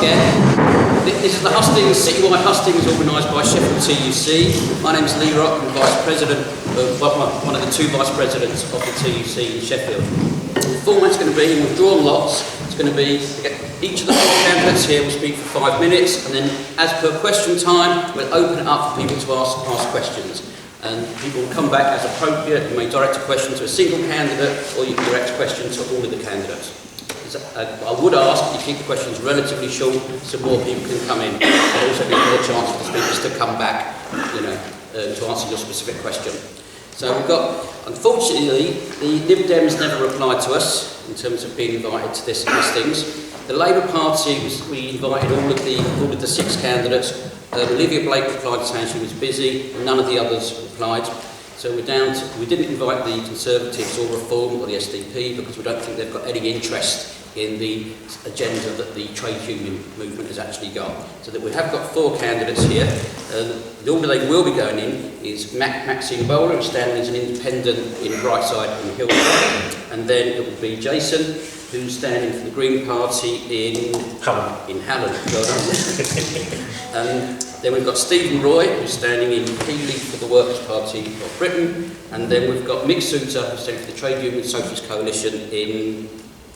again. This is the Hustings, Citywide Hustings organised by Sheffield TUC. My name is Lee Rock, I'm Vice President, one of the two Vice Presidents of the TUC in Sheffield. The format's going to be, we've drawn lots, it's going to be, each of the 4 candidates here will speak for 5 minutes, and then as per question time, we'll open it up for people to ask questions. And people will come back as appropriate. You may direct a question to a single candidate, or you can direct a question to all of the candidates. I would ask you keep the questions relatively short so more people can come in. There'll also be more chance for the speakers to come back, to answer your specific question. So we've got, unfortunately, the Lib Dems never replied to us in terms of being invited to this hustings. The Labour Party, we invited all of the 6 candidates. Olivia Blake replied saying she was busy, and none of the others replied. So we're down to, we didn't invite the Conservatives or Reform or the SDP because we don't think they've got any interest in the agenda that the trade union movement has actually got. So that we have got 4 candidates here. The order they will be going in is Maxine Bowler, who's standing as an independent in Brightside and Hillsborough. And then it will be Jason, who's standing for the Green Party in Hallam. Then we've got Stephen Roy, who's standing in Heeley for the Workers' Party of Britain. And then we've got Mick Suter, who's standing for the Trade Union Socialist Coalition in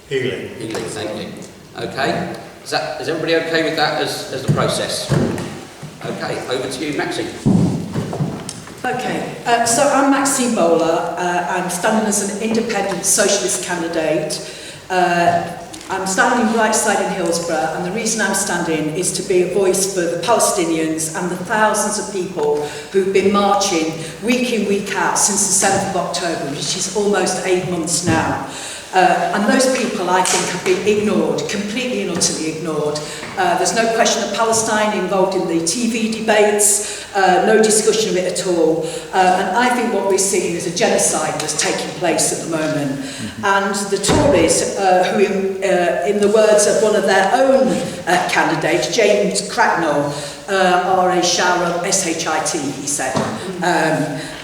Heeley. Thank you. Okay. Is everybody okay with that as the process? Okay, over to you, Maxine. Okay, so I'm Maxine Bowler. I'm standing as an independent socialist candidate. I'm standing Brightside in Hillsborough, and the reason I'm standing is to be a voice for the Palestinians and the thousands of people who've been marching week in, week out since the 7th of October, which is almost 8 months now. And those people, I think, have been ignored, completely and utterly ignored. There's no question of Palestine involved in the TV debates, no discussion of it at all. And I think what we're seeing is a genocide that's taking place at the moment. And the Tories, who, in the words of one of their own candidates, James Cracknell, are a shower of shit, he said.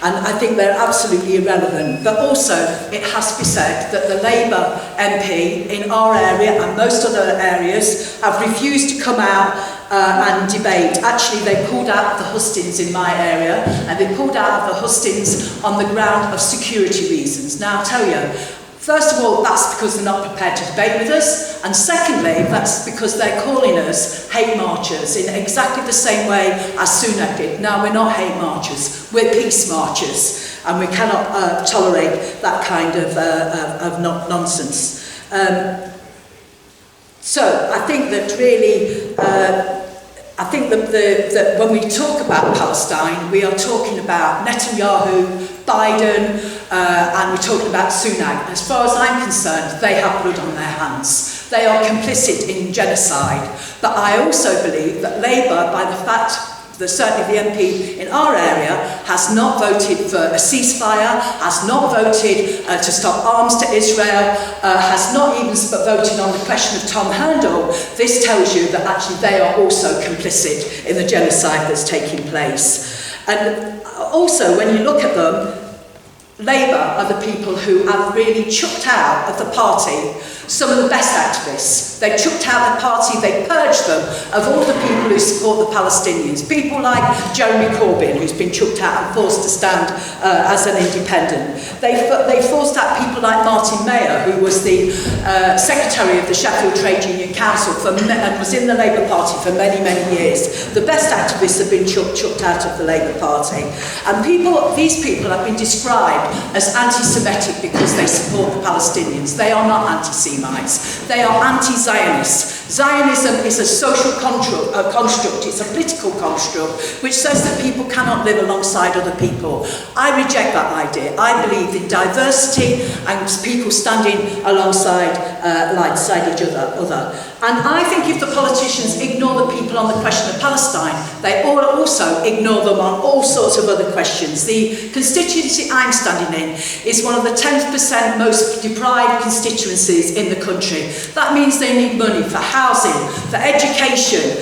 And I think they're absolutely irrelevant. But also, it has to be said that the Labour MP in our area and most other areas have refused to come out and debate. Actually, they pulled out of the hustings in my area, and they pulled out of the hustings on the ground of security reasons. Now, I'll tell you, first of all, that's because they're not prepared to debate with us, and secondly, that's because they're calling us hate marchers in exactly the same way as Suter did. Now, we're not hate marchers, we're peace marchers, and we cannot tolerate that kind of nonsense. So I think that really, that when we talk about Palestine, we are talking about Netanyahu, Biden, and we're talking about Sunak. As far as I'm concerned, they have blood on their hands. They are complicit in genocide. But I also believe that Labour, by the fact that certainly the MP in our area has not voted for a ceasefire, has not voted to stop arms to Israel, has not even voted on the question of Tom Handel, this tells you that actually they are also complicit in the genocide that's taking place. And also, when you look at them, Labour are the people who have really chucked out of the party some of the best activists. They chucked out the party, they purged them of all the people who support the Palestinians. People like Jeremy Corbyn, who's been chucked out and forced to stand as an independent. They forced out people like Martin Mayer, who was the secretary of the Sheffield Trades Council and was in the Labour Party for many, many years. The best activists have been chucked out of the Labour Party. And these people have been described as anti-Semitic because they support the Palestinians. They are not anti-Semitic. They are anti-Zionists. Zionism is a social construct, it's a political construct, which says that people cannot live alongside other people. I reject that idea. I believe in diversity and people standing alongside each other. And I think if the politicians ignore the people on the question of Palestine, they also ignore them on all sorts of other questions. The constituency I'm standing in is one of the 10% most deprived constituencies in the country. That means they need money for housing, for education,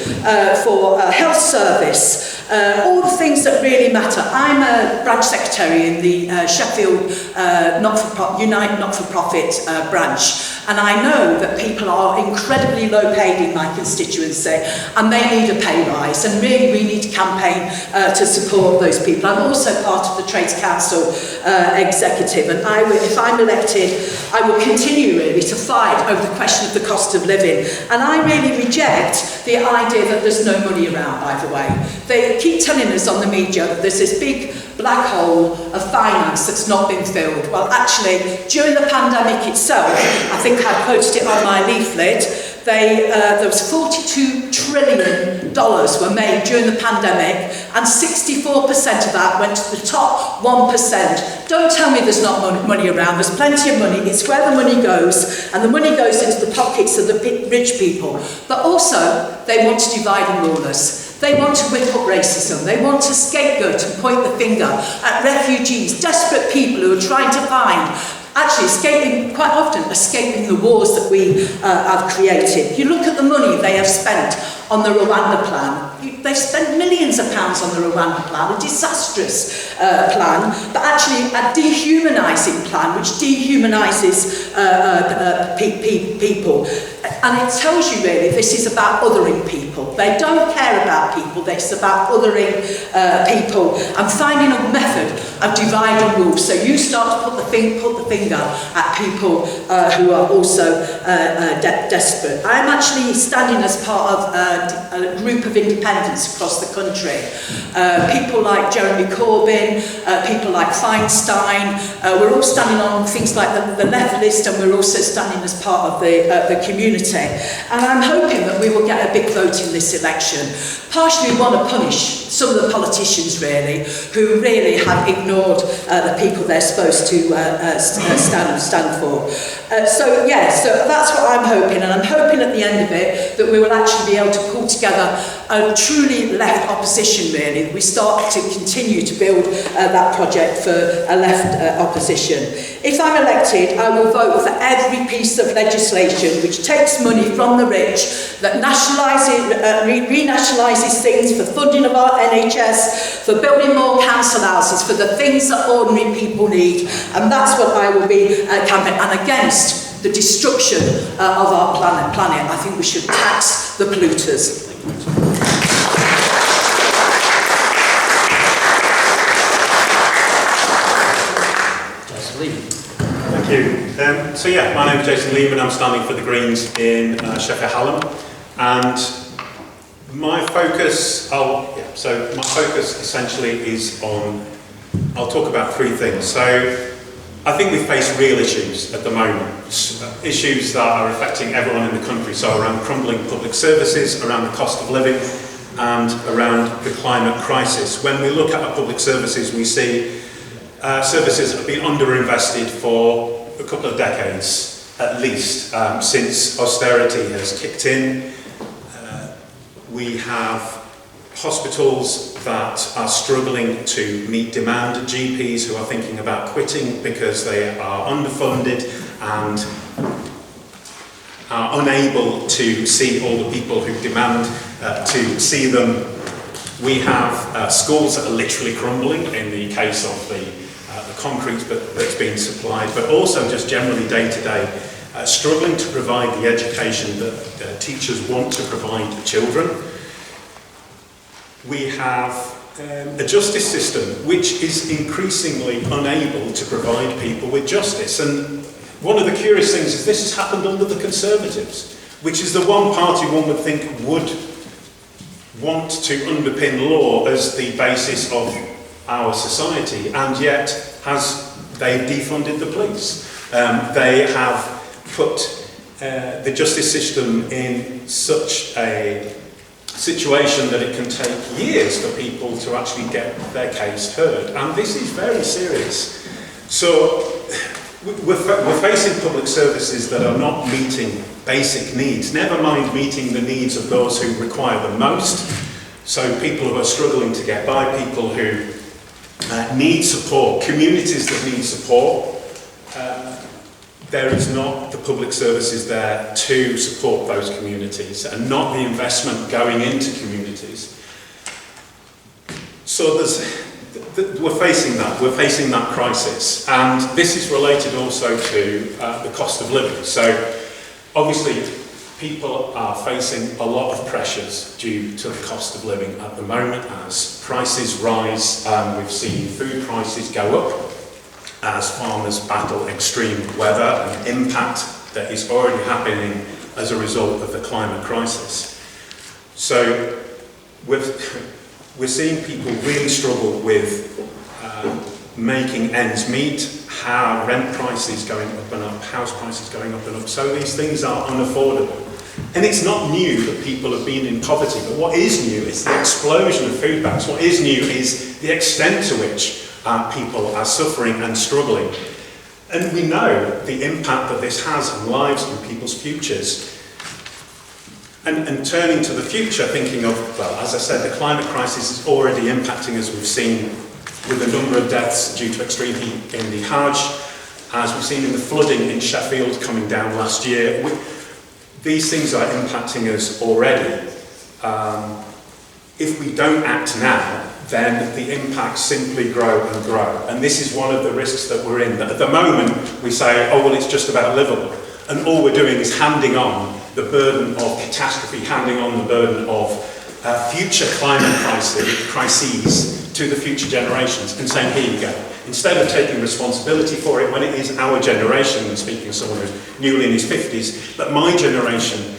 for health service, all the things that really matter. I'm a branch secretary in the Sheffield Unite Not-for-Profit branch, and I know that people are incredibly low paid in my constituency and they need a pay rise, and really we need to campaign to support those people. I'm also part of the Trades Council executive, and if I'm elected, I will continue really to fight over the question of the cost of living. And I really reject the idea that there's no money around, by the way. They keep telling us on the media that there's this big black hole of finance that's not been filled. Well, actually, during the pandemic itself, I think I posted it on my leaflet, there was $42 trillion were made during the pandemic, and 64% of that went to the top 1%. Don't tell me there's not money around. There's plenty of money. It's where the money goes, and the money goes into the pockets of the rich people. But also, they want to divide and rule us. They want to whip up racism. They want to scapegoat and point the finger at refugees, desperate people who are trying to find, actually quite often escaping the wars that we have created. You look at the money they have spent on the Rwanda plan. They've spent millions of pounds on the Rwanda plan, a disastrous plan, but actually a dehumanising plan which dehumanises people. And it tells you really this is about othering people. They don't care about people, it's about othering people and finding a method of divide and rule. So you start to put the finger at people who are also desperate. I'm actually standing as part of a group of independents across the country. People like Jeremy Corbyn, people like Feinstein, we're all standing on things like the left list, and we're also standing as part of the community. And I'm hoping that we will get a big vote in this election. Partially we want to punish some of the politicians really, who really have ignored the people they're supposed to stand for. So that's what I'm hoping, and I'm hoping at the end of it that we will actually be able to pull together a truly left opposition really. We start to continue to build that project for a left opposition. If I'm elected, I will vote for every piece of legislation which takes money from the rich, that renationalises things for funding of our NHS, for building more council houses, for the things that ordinary people need. And that's what I will be campaigning, and against the destruction of our planet. I think we should tax the polluters. Thank you. My name is Jason Leman. I'm standing for the Greens in Sheffield Hallam, and my focus, essentially is on. I'll talk about three things. So, I think we face real issues at the moment, issues that are affecting everyone in the country. So, around crumbling public services, around the cost of living, and around the climate crisis. When we look at our public services, we see services have been underinvested for a couple of decades, at least, since austerity has kicked in. We have hospitals that are struggling to meet demand, GPs who are thinking about quitting because they are underfunded and are unable to see all the people who demand to see them. We have schools that are literally crumbling in the case of the concrete that's being supplied, but also just generally day-to-day struggling to provide the education that teachers want to provide children. We have a justice system which is increasingly unable to provide people with justice. And one of the curious things is this has happened under the Conservatives, which is the one party one would think would want to underpin law as the basis of our society, and yet they've defunded the police. They have put the justice system in such a situation that it can take years for people to actually get their case heard, and this is very serious. So we're facing public services that are not meeting basic needs, never mind meeting the needs of those who require them most. So people who are struggling to get by, people who need support, communities that need support. There is not the public services there to support those communities, and not the investment going into communities. So we're facing that crisis, and this is related also to the cost of living. So obviously people are facing a lot of pressures due to the cost of living at the moment as prices rise. We've seen food prices go up as farmers battle extreme weather and impact that is already happening as a result of the climate crisis. So we're seeing people really struggle with making ends meet, how rent prices going up and up, house prices going up and up. So these things are unaffordable. And it's not new that people have been in poverty, but what is new is the explosion of food banks. What is new is the extent to which people are suffering and struggling. And we know the impact that this has on lives and people's futures. And turning to the future, thinking of, well, as I said, the climate crisis is already impacting, as we've seen with the number of deaths due to extreme heat in the Hajj, as we've seen in the flooding in Sheffield coming down last year. These things are impacting us already. If we don't act now, then the impacts simply grow and grow. And this is one of the risks that we're in. That at the moment, we say, oh, well, it's just about livable. And all we're doing is handing on the burden of catastrophe, handing on the burden of future climate crises to the future generations and saying, here you go. Instead of taking responsibility for it when it is our generation, and speaking of someone who's newly in his 50s, that my generation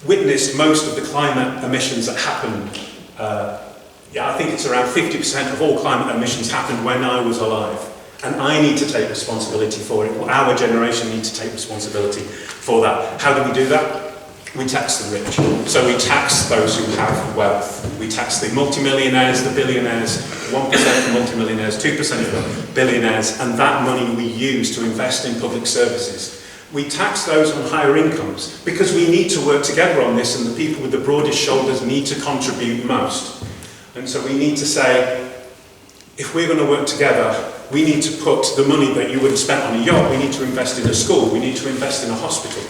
witnessed most of the climate emissions that happened. I think it's around 50% of all climate emissions happened when I was alive. And I need to take responsibility for it. Well, our generation needs to take responsibility for that. How do we do that? We tax the rich. So we tax those who have wealth. We tax the multimillionaires, the billionaires, 1% for multimillionaires, 2% for billionaires, and that money we use to invest in public services. We tax those on higher incomes because we need to work together on this, and the people with the broadest shoulders need to contribute most. And so we need to say, if we're going to work together, we need to put the money that you would have spent on a yacht, we need to invest in a school, we need to invest in a hospital.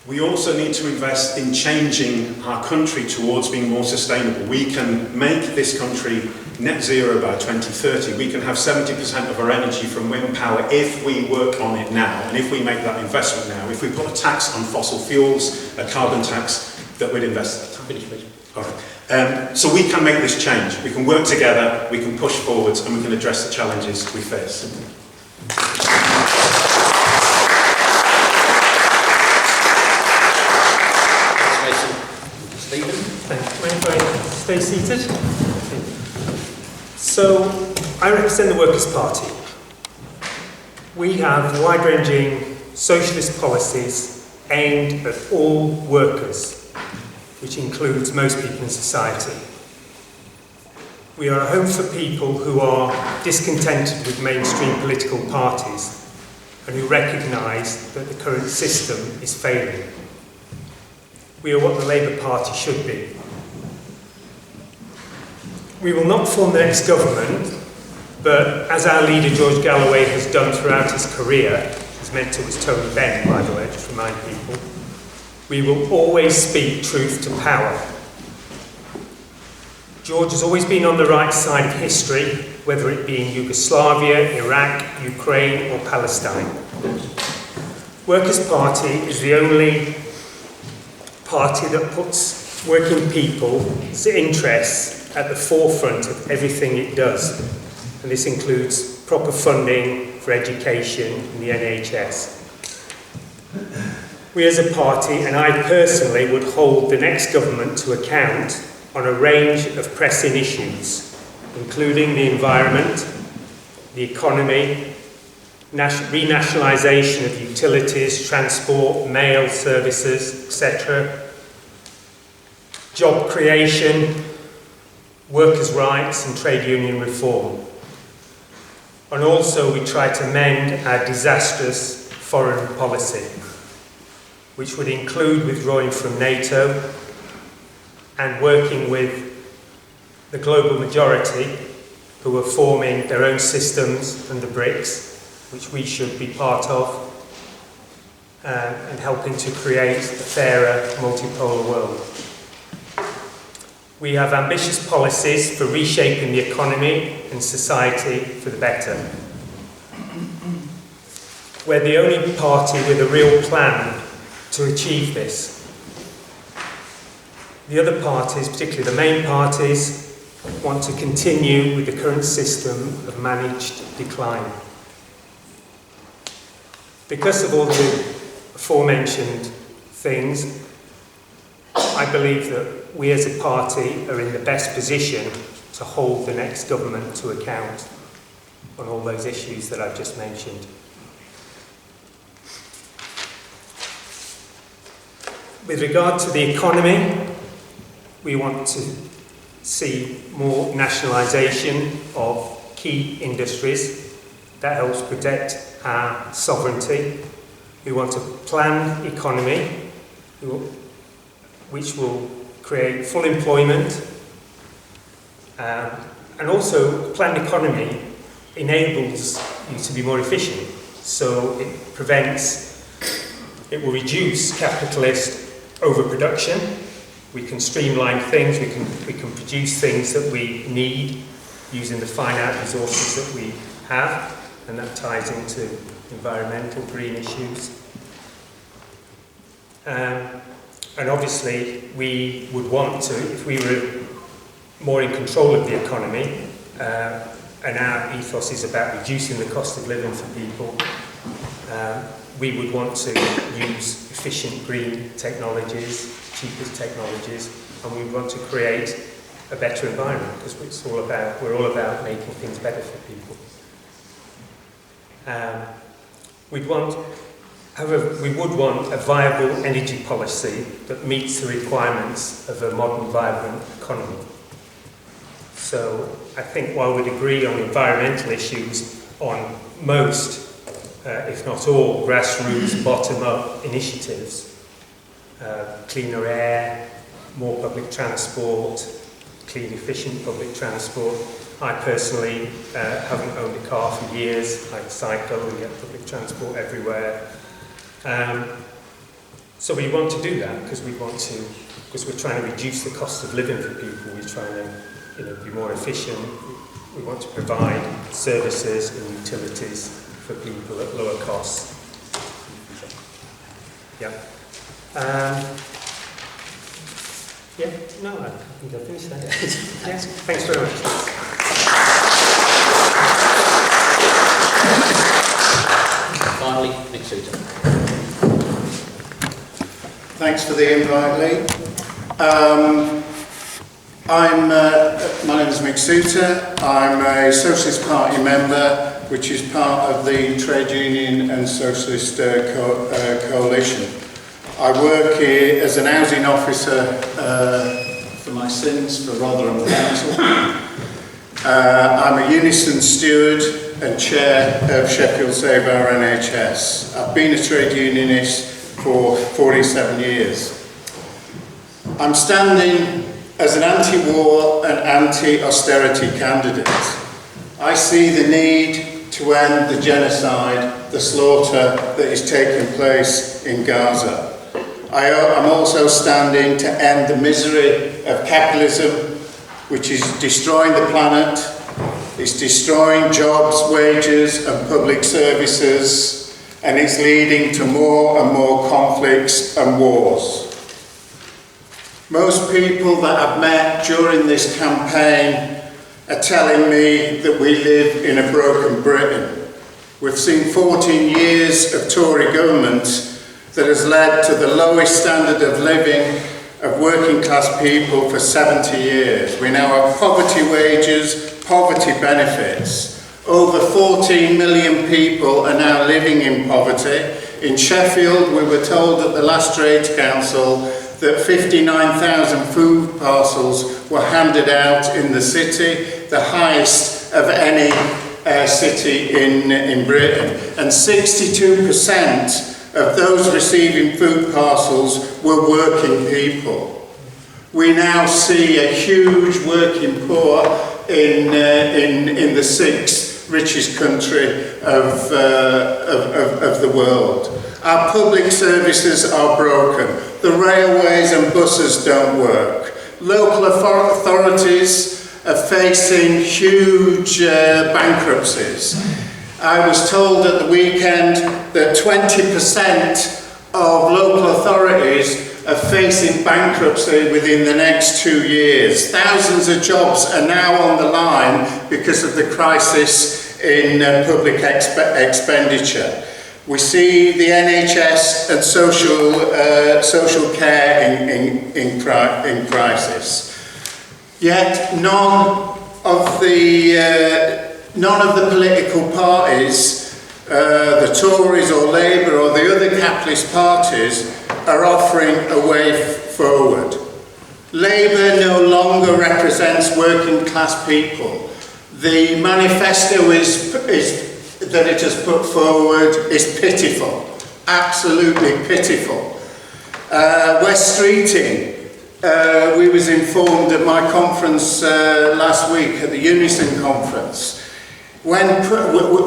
We also need to invest in changing our country towards being more sustainable. We can make this country net zero by 2030. We can have 70% of our energy from wind power if we work on it now, and if we make that investment now. If we put a tax on fossil fuels, a carbon tax, that would invest that time. All right. So we can make this change. We can work together, we can push forwards, and we can address the challenges we face. Stay seated. So, I represent the Workers' Party. We have wide-ranging socialist policies aimed at all workers, which includes most people in society. We are a home for people who are discontented with mainstream political parties and who recognise that the current system is failing. We are what the Labour Party should be. We will not form the next government, but as our leader George Galloway has done throughout his career, his mentor was Tony Benn, by the way, just to remind people, we will always speak truth to power. George has always been on the right side of history, whether it be in Yugoslavia, Iraq, Ukraine or Palestine. Workers' Party is the only party that puts working people's interests at the forefront of everything it does. And this includes proper funding for education and the NHS. We as a party, and I personally, would hold the next government to account on a range of pressing issues, including the environment, the economy, renationalisation of utilities, transport, mail services, etc., job creation, workers' rights and trade union reform. And also we try to mend our disastrous foreign policy, which would include withdrawing from NATO and working with the global majority who are forming their own systems and the BRICS, which we should be part of, and helping to create a fairer multipolar world. We have ambitious policies for reshaping the economy and society for the better. We're the only party with a real plan to achieve this. The other parties, particularly the main parties, want to continue with the current system of managed decline. Because of all the aforementioned things, I believe that we as a party are in the best position to hold the next government to account on all those issues that I've just mentioned. With regard to the economy, we want to see more nationalisation of key industries. That helps protect our sovereignty. We want a planned economy which will create full employment, and also a planned economy enables you to be more efficient. So it will reduce capitalist overproduction. We can streamline things, we can produce things that we need using the finite resources that we have, and that ties into environmental green issues. And obviously we would want to, if we were more in control of the economy, and our ethos is about reducing the cost of living for people, we would want to use efficient green technologies, cheapest technologies, and we want to create a better environment, because we're all about making things better for people. We would want a viable energy policy that meets the requirements of a modern, vibrant economy. So I think while we'd agree on environmental issues on most, if not all, grassroots, bottom-up initiatives, cleaner air, more public transport, clean, efficient public transport. I personally haven't owned a car for years. I cycle and get public transport everywhere. So we want to do that because we're trying to reduce the cost of living for people. We're trying to be more efficient. We want to provide services and utilities for people at lower costs. Yeah. I think I've finished that. Yes. Thanks very much. Finally, Mick Suter. Thanks for the invite, Lee. My name is Mick Suter. I'm a Socialist Party member, which is part of the Trade Union and Socialist Coalition. I work here as an housing officer for my sins for Rotherham Council. I'm a Unison steward and chair of Sheffield Save Our NHS. I've been a trade unionist for 47 years. I'm standing as an anti-war and anti-austerity candidate. I see the need to end the genocide, the slaughter that is taking place in Gaza. I'm also standing to end the misery of capitalism, which is destroying the planet, it's destroying jobs, wages and public services, and it's leading to more and more conflicts and wars. Most people that I've met during this campaign are telling me that we live in a broken Britain. We've seen 14 years of Tory government that has led to the lowest standard of living of working class people for 70 years. We now have poverty wages, poverty benefits. Over 14 million people are now living in poverty. In Sheffield, we were told at the last Trades Council that 59,000 food parcels were handed out in the city, the highest of any city in Britain. And 62% of those receiving food parcels were working people. We now see a huge working poor in the sixth richest country of the world. Our public services are broken. The railways and buses don't work. Local authorities are facing huge bankruptcies. I was told at the weekend that 20% of local authorities are facing bankruptcy within the next 2 years. Thousands of jobs are now on the line because of the crisis in public expenditure. We see the NHS and social care in crisis. Yet none of the political parties, the Tories or Labour or the other capitalist parties, are offering a way forward. Labour no longer represents working class people. The manifesto that it has put forward is pitiful, absolutely pitiful. West Streeting, we was informed at my conference last week, at the Unison conference, when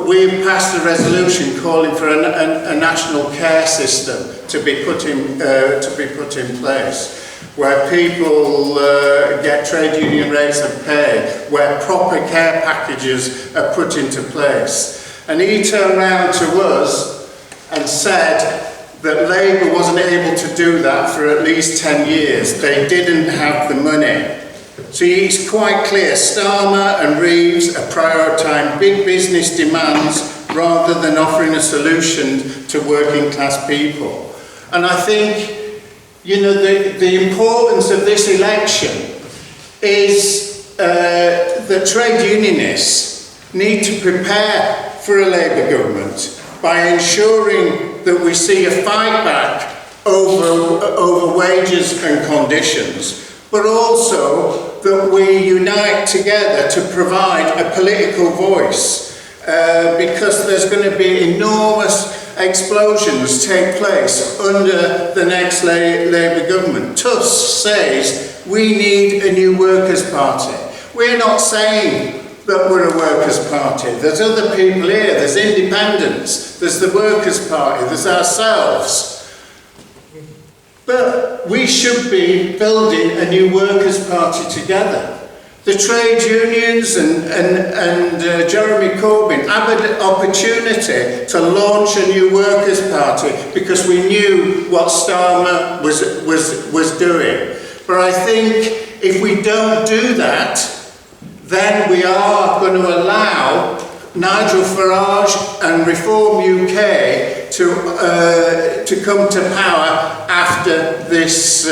we passed a resolution calling for a national care system to be put in place, where people get trade union rates of pay, where proper care packages are put into place. And he turned round to us and said that Labour wasn't able to do that for at least 10 years. They didn't have the money. So it's quite clear, Starmer and Reeves are prioritising big business demands rather than offering a solution to working class people. And I think, you know, the importance of this election is that trade unionists need to prepare for a Labour government by ensuring that we see a fight back over wages and conditions, but also that we unite together to provide a political voice, because there's going to be enormous explosions take place under the next Labour government. TUSC says we need a new workers' party. We're not saying that we're a workers' party. There's other people here, there's independents, there's the workers' party, there's ourselves. But we should be building a new workers' party together. The trade unions and Jeremy Corbyn have an opportunity to launch a new workers' party because we knew what Starmer was doing. But I think if we don't do that, then we are going to allow Nigel Farage and Reform UK to come to power after this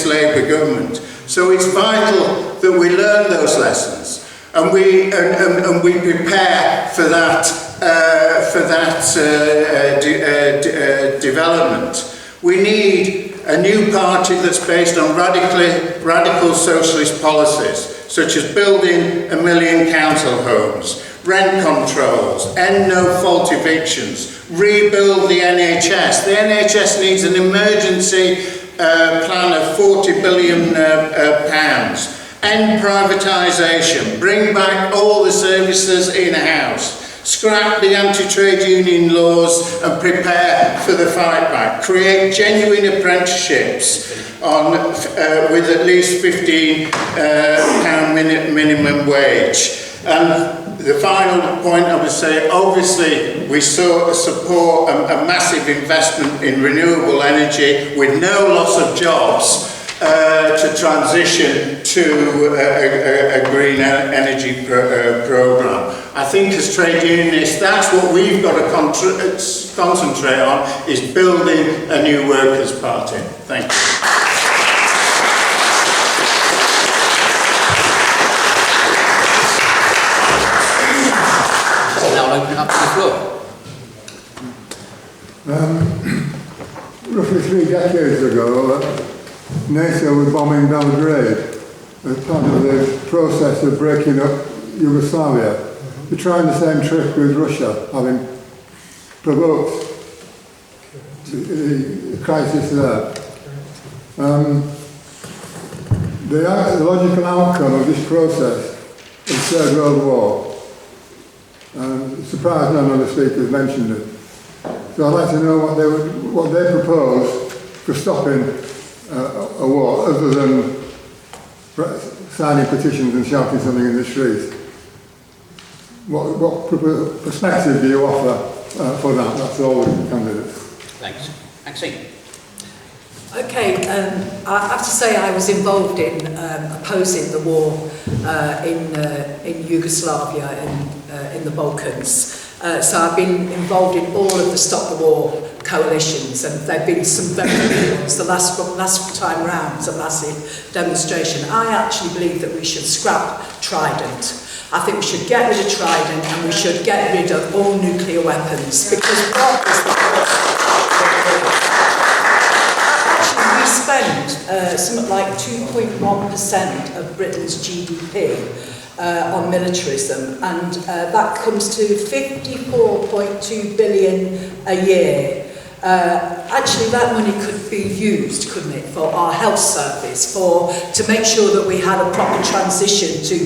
Labour government. So it's vital that we learn those lessons and we prepare for that development. We need a new party that's based on radical socialist policies, such as building 1 million council homes, rent controls, end no-fault evictions, rebuild the NHS. The NHS needs an emergency plan of £40 billion, end privatisation, bring back all the services in-house, scrap the anti-trade union laws and prepare for the fight back, create genuine apprenticeships with at least £15 minimum wage. And the final point I would say, obviously we support a massive investment in renewable energy with no loss of jobs to transition to a green energy programme. I think as trade unionists, that's what we've got to concentrate on, is building a new workers' party. Thank you. Open up to the floor. Roughly 3 decades ago, NATO was bombing Belgrade as part of the process of breaking up Yugoslavia. They're trying the same trick with Russia, having provoked the crisis there. The logical outcome of this process is the Third World War. Surprised none of the speakers mentioned it. So I'd like to know what they propose for stopping a war, other than signing petitions and shouting something in the street. What perspective do you offer for that? That's all the candidates. Thanks. Maxine. Okay, I have to say I was involved in opposing the war in Yugoslavia, in the Balkans. So I've been involved in all of the Stop the War coalitions, and there have been some very big ones. The last time round was a massive demonstration. I actually believe that we should scrap Trident. I think we should get rid of Trident and we should get rid of all nuclear weapons, because what is actually we spend something like 2.1% of Britain's GDP on militarism, and that comes to 54.2 billion a year. Actually, that money could be used, couldn't it, for our health service, to make sure that we had a proper transition to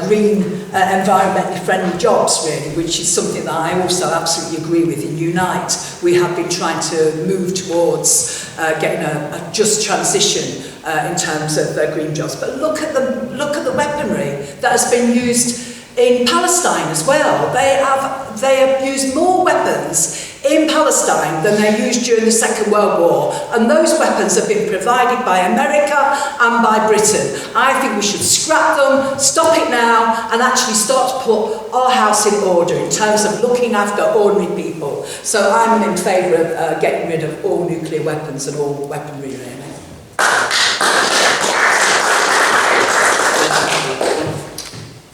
green, environmentally friendly jobs, really, which is something that I also absolutely agree with in Unite. We have been trying to move towards getting a just transition in terms of green jobs. But look at the weaponry that has been used in Palestine as well. They have used more weapons in Palestine than they used during the Second World War, and those weapons have been provided by America and by Britain. I think we should scrap them, stop it now, and actually start to put our house in order in terms of looking after ordinary people. So I'm in favour of getting rid of all nuclear weapons and all weaponry.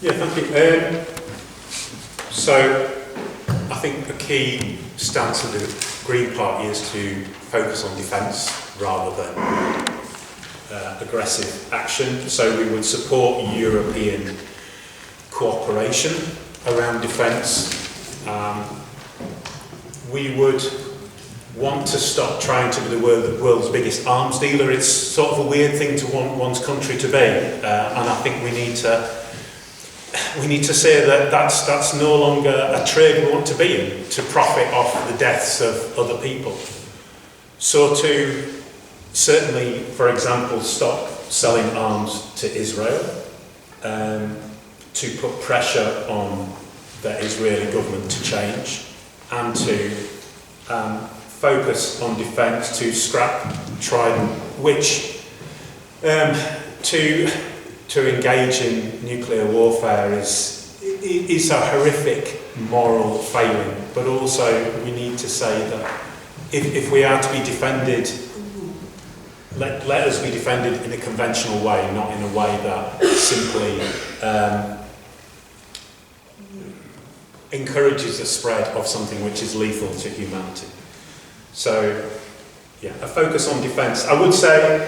Yeah, thank you. So, I think the key stance of the Green Party is to focus on defence rather than aggressive action. So we would support European cooperation around defence. We would want to stop trying to be the world's biggest arms dealer. It's sort of a weird thing to want one's country to be, and I think we need to say that that's no longer a trade we want to be in, to profit off the deaths of other people. So to certainly, for example, stop selling arms to Israel, to put pressure on the Israeli government to change, and to focus on defence, to scrap Trident, which to engage in nuclear warfare is a horrific moral failing, but also we need to say that if we are to be defended, let us be defended in a conventional way, not in a way that simply encourages the spread of something which is lethal to humanity. So, yeah, a focus on defence. I would say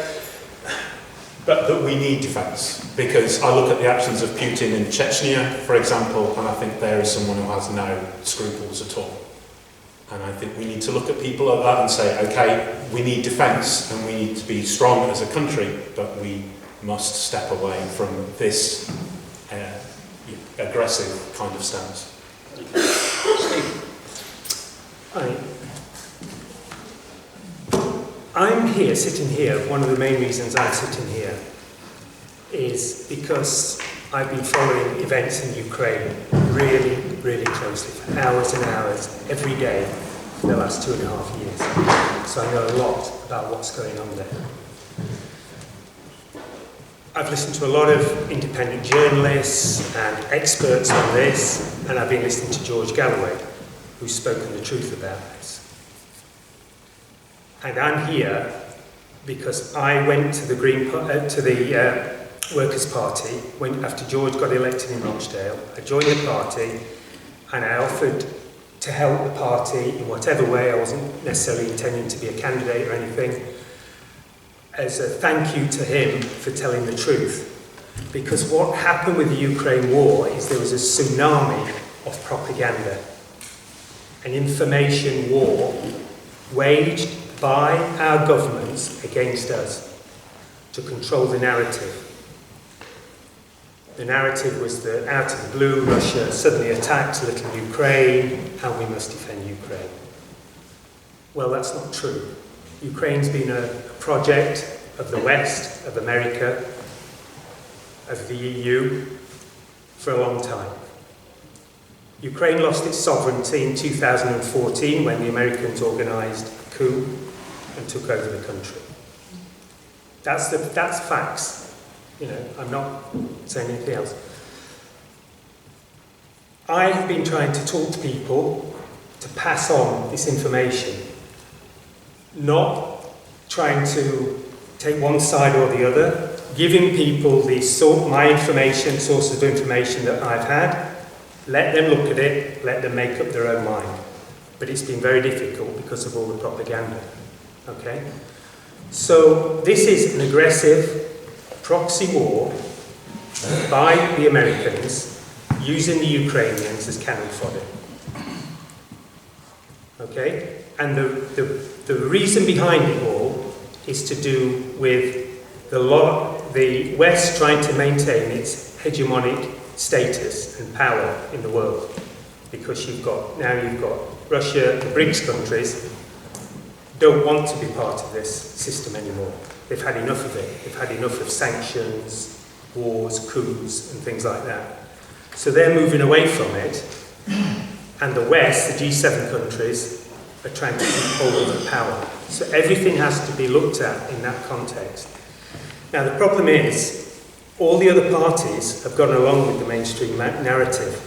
that we need defence, because I look at the actions of Putin in Chechnya, for example, and I think there is someone who has no scruples at all. And I think we need to look at people like that and say, okay, we need defence and we need to be strong as a country, but we must step away from this aggressive kind of stance. I'm here, sitting here. One of the main reasons I'm sitting here is because I've been following events in Ukraine really, really closely for hours and hours every day for the last 2.5 years. So I know a lot about what's going on there. I've listened to a lot of independent journalists and experts on this, and I've been listening to George Galloway, who's spoken the truth about this. And I'm here because I went to the Workers' Party after George got elected in Rochdale. I joined the party and I offered to help the party in whatever way. I wasn't necessarily intending to be a candidate or anything, as a thank you to him for telling the truth. Because what happened with the Ukraine war is there was a tsunami of propaganda, an information war waged by our governments against us to control the narrative. The narrative was that out of the blue, Russia suddenly attacked little Ukraine and we must defend Ukraine. Well, that's not true. Ukraine's been a project of the West, of America, of the EU for a long time. Ukraine lost its sovereignty in 2014 when the Americans organised a coup and took over the country. That's facts. You know, I'm not saying anything else. I have been trying to talk to people to pass on this information, not trying to take one side or the other, giving people my information, sources of information that I've had, let them look at it, let them make up their own mind. But it's been very difficult because of all the propaganda. Okay? So this is an aggressive proxy war by the Americans using the Ukrainians as cannon fodder. Okay? And the reason behind it all is to do with the West trying to maintain its hegemonic status and power in the world. Because you've got Russia, the BRICS countries don't want to be part of this system anymore. They've had enough of it. They've had enough of sanctions, wars, coups, and things like that. So they're moving away from it, and the West, the G7 countries, are trying to keep hold of the power. So everything has to be looked at in that context. Now the problem is, all the other parties have gone along with the mainstream narrative.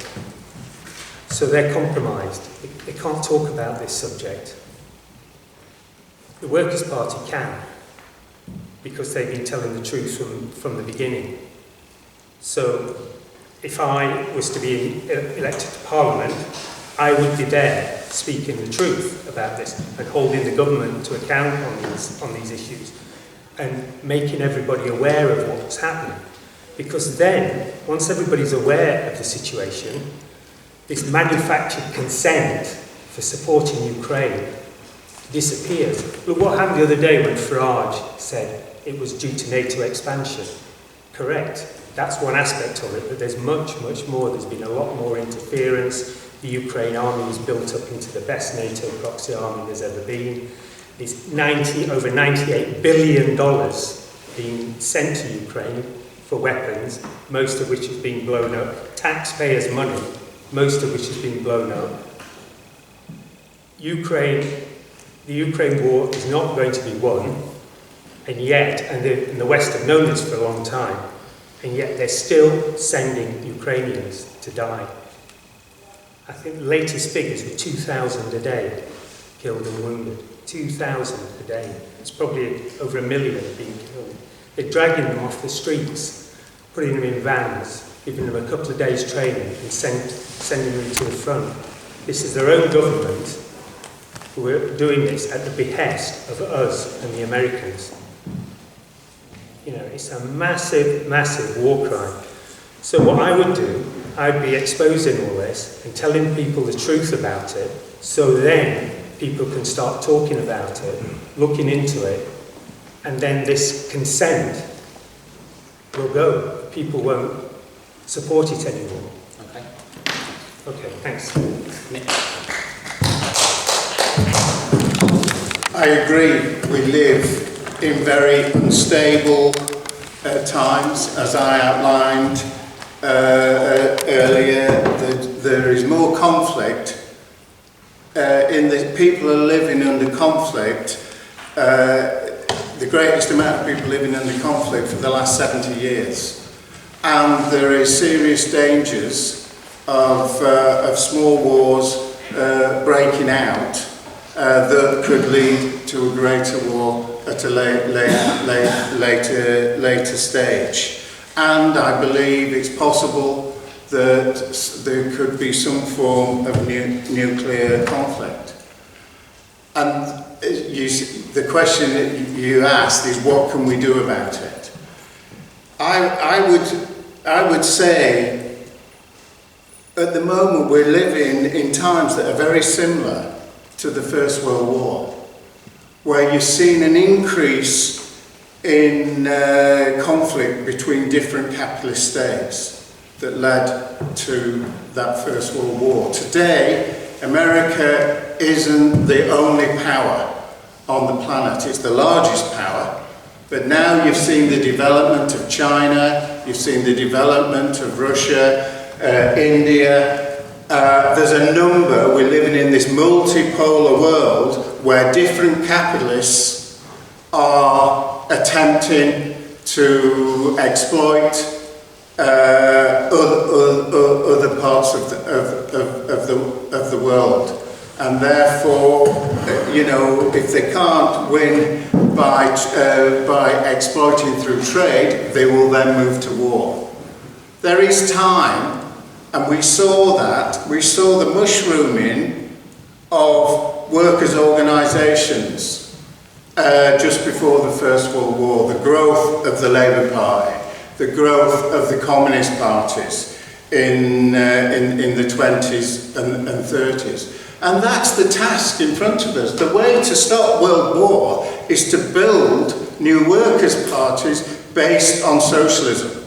So they're compromised. They can't talk about this subject. The Workers' Party can, because they've been telling the truth from the beginning. So if I was to be elected to Parliament, I would be there speaking the truth about this and holding the government to account on these issues and making everybody aware of what's happening. Because then, once everybody's aware of the situation, this manufactured consent for supporting Ukraine disappears. Look what happened the other day when Farage said it was due to NATO expansion. Correct. That's one aspect of it, but there's much, much more. There's been a lot more interference. The Ukraine army is built up into the best NATO proxy army there's ever been. There's over $98 billion being sent to Ukraine for weapons, most of which has been blown up. Taxpayers' money, most of which has been blown up. The Ukraine war is not going to be won, and yet, and the West have known this for a long time, and yet they're still sending Ukrainians to die. I think the latest figures were 2,000 a day killed and wounded. 2,000 a day. It's probably over 1 million being killed. They're dragging them off the streets, putting them in vans, giving them a couple of days training and sending them to the front. This is their own government who are doing this at the behest of us and the Americans. You know, it's a massive, massive war crime. So what I would do, I'd be exposing all this and telling people the truth about it, so then people can start talking about it, looking into it, and then this consent will go. People won't support it anymore. Okay. Okay, thanks. Mick. I agree. We live in very unstable times, as I outlined earlier. There is more conflict. People are living under conflict. The greatest amount of people living under conflict for the last 70 years. And there is serious dangers of small wars breaking out that could lead to a greater war at a later stage. And I believe it's possible that there could be some form of nuclear conflict. And the question that you asked is, what can we do about it? I would say, at the moment, we're living in times that are very similar to the First World War, where you've seen an increase in conflict between different capitalist states that led to that First World War. Today, America isn't the only power on the planet. It's the largest power, but But now you've seen the development of China, you've seen the development of Russia, India. There's a number, we're living in this multipolar world where different capitalists are attempting to exploit other parts of the world. And therefore, you know, if they can't win by exploiting through trade, they will then move to war. There is time, and we saw the mushrooming of workers' organisations just before the First World War, the growth of the Labour Party, the growth of the Communist parties in the 20s and 30s. And that's the task in front of us. The way to stop world war is to build new workers' parties based on socialism.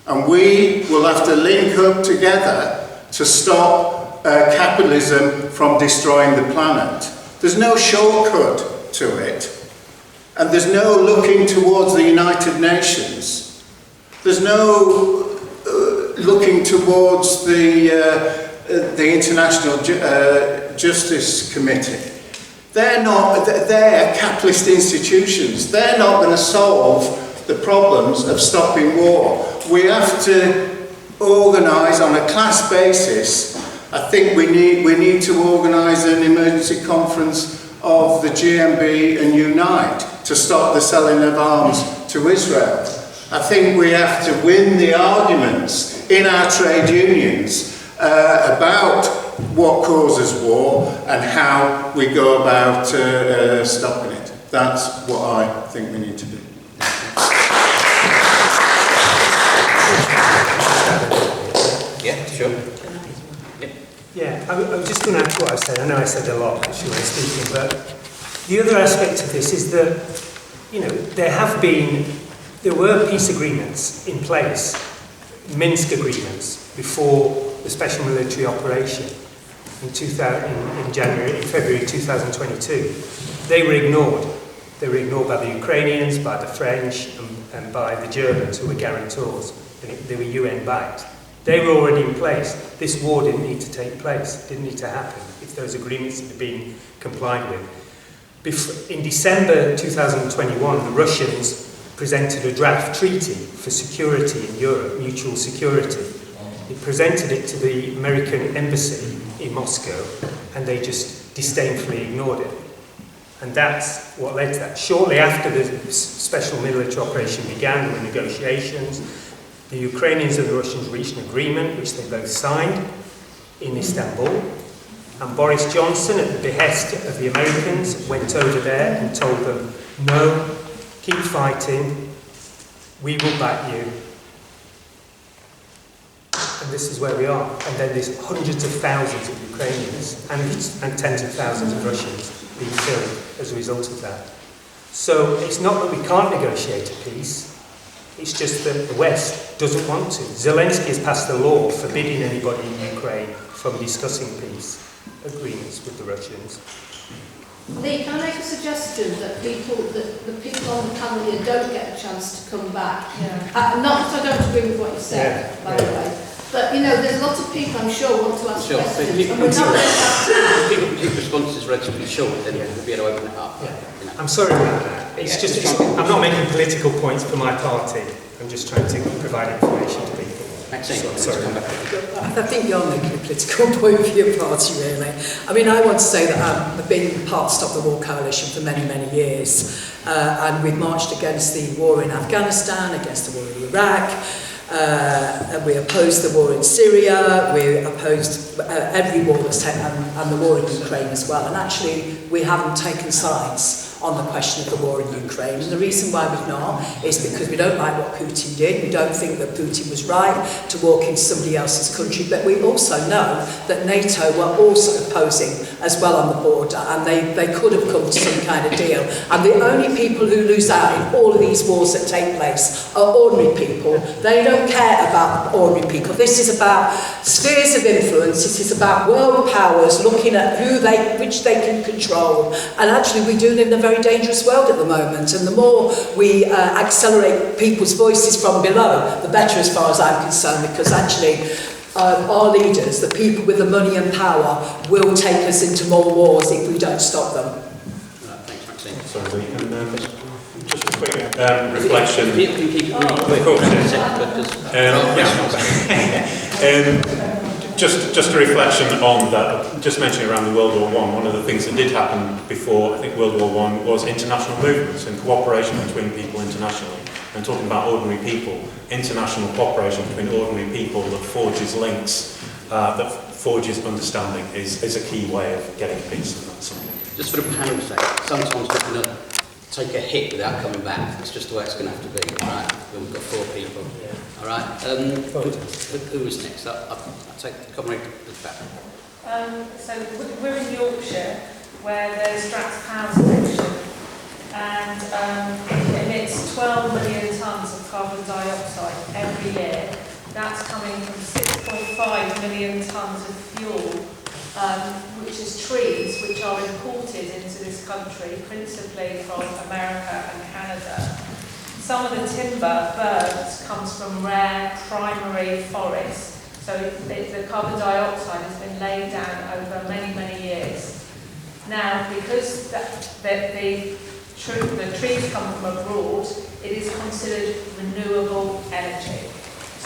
And we will have to link up together to stop capitalism from destroying the planet. There's no shortcut to it. And there's no looking towards the United Nations. There's no looking towards the International Justice Committee. They're capitalist institutions. They're not going to solve the problems of stopping war. We have to organise on a class basis. I think we need to organise an emergency conference of the GMB and Unite to stop the selling of arms to Israel. I think we have to win the arguments in our trade unions about what causes war and how we go about stopping it. That's what I think we need to do. Yeah, sure. Yeah, I was just going to add to what I said. I know I said a lot as you were speaking, but the other aspect of this is that, you know, there were peace agreements in place, Minsk agreements, before the special military operation in February 2022. They were ignored. They were ignored by the Ukrainians, by the French, and by the Germans, who were guarantors. They were UN-backed. They were already in place. This war didn't need to take place, didn't need to happen if those agreements had been complied with. In December 2021, the Russians presented a draft treaty for security in Europe, mutual security. It presented it to the American embassy in Moscow, and they just disdainfully ignored it. And that's what led to that. Shortly after the special military operation began, there were negotiations. The Ukrainians and the Russians reached an agreement, which they both signed in Istanbul. And Boris Johnson, at the behest of the Americans, went over there and told them, no, keep fighting, we will back you. And this is where we are. And then there's hundreds of thousands of Ukrainians and tens of thousands of Russians being killed as a result of that. So it's not that we can't negotiate a peace, it's just that the West doesn't want to. Zelensky has passed a law forbidding anybody in Ukraine from discussing peace agreements with the Russians. Lee, can I make a suggestion that the people on the panel here don't get a chance to come back? Yeah. Not that I don't agree with what you said, by the way. But, you know, there's a lot of people, I'm sure, want to ask questions. People, and we're not going to have to... People keep responses relatively short, then we'll be able to open it up. Yeah. You know. I'm sorry about that. I'm not making political points for my party. I'm just trying to provide information to people. Maxine, sorry. I think you're making a political point for your party, really. I mean, I want to say that I've been part of Stop the War Coalition for many, many years. And we've marched against the war in Afghanistan, against the war in Iraq. We opposed the war in Syria, we opposed every war that's taken, and the war in Ukraine as well. And actually, we haven't taken sides on the question of the war in Ukraine. And the reason why we've not is because we don't like what Putin did. We don't think that Putin was right to walk into somebody else's country. But we also know that NATO were also opposing as well on the border, and they could have come to some kind of deal. And the only people who lose out in all of these wars that take place are ordinary people. They don't care about ordinary people. This is about spheres of influence. This is about world powers looking at which they can control. And actually, we do live in a very dangerous world at the moment, and the more we accelerate people's voices from below, the better as far as I'm concerned, because actually our leaders, the people with the money and power, will take us into more wars if we don't stop them. Thanks, Maxine. Sorry, just a quick reflection. If you can keep it really quick. Just a reflection on that, just mentioning around the World War I, one of the things that did happen before, I think, World War I was international movements and cooperation between people internationally. And talking about ordinary people, international cooperation between ordinary people that forges links, that forges understanding is a key way of getting peace, and that's something. Just for the panel's sake, sometimes we're going to take a hit without coming back. It's just the way it's going to have to be, right? We've got 4 people. All right. Who was next? I'll take the comrade at the back. So we're in Yorkshire, where there's Drax Power Station, and it emits 12 million tonnes of carbon dioxide every year. That's coming from 6.5 million tonnes of fuel, which is trees which are imported into this country, principally from America and Canada. Some of the timber burnt comes from rare primary forests, so the carbon dioxide has been laid down over many, many years. Now, because the trees come from abroad, it is considered renewable energy,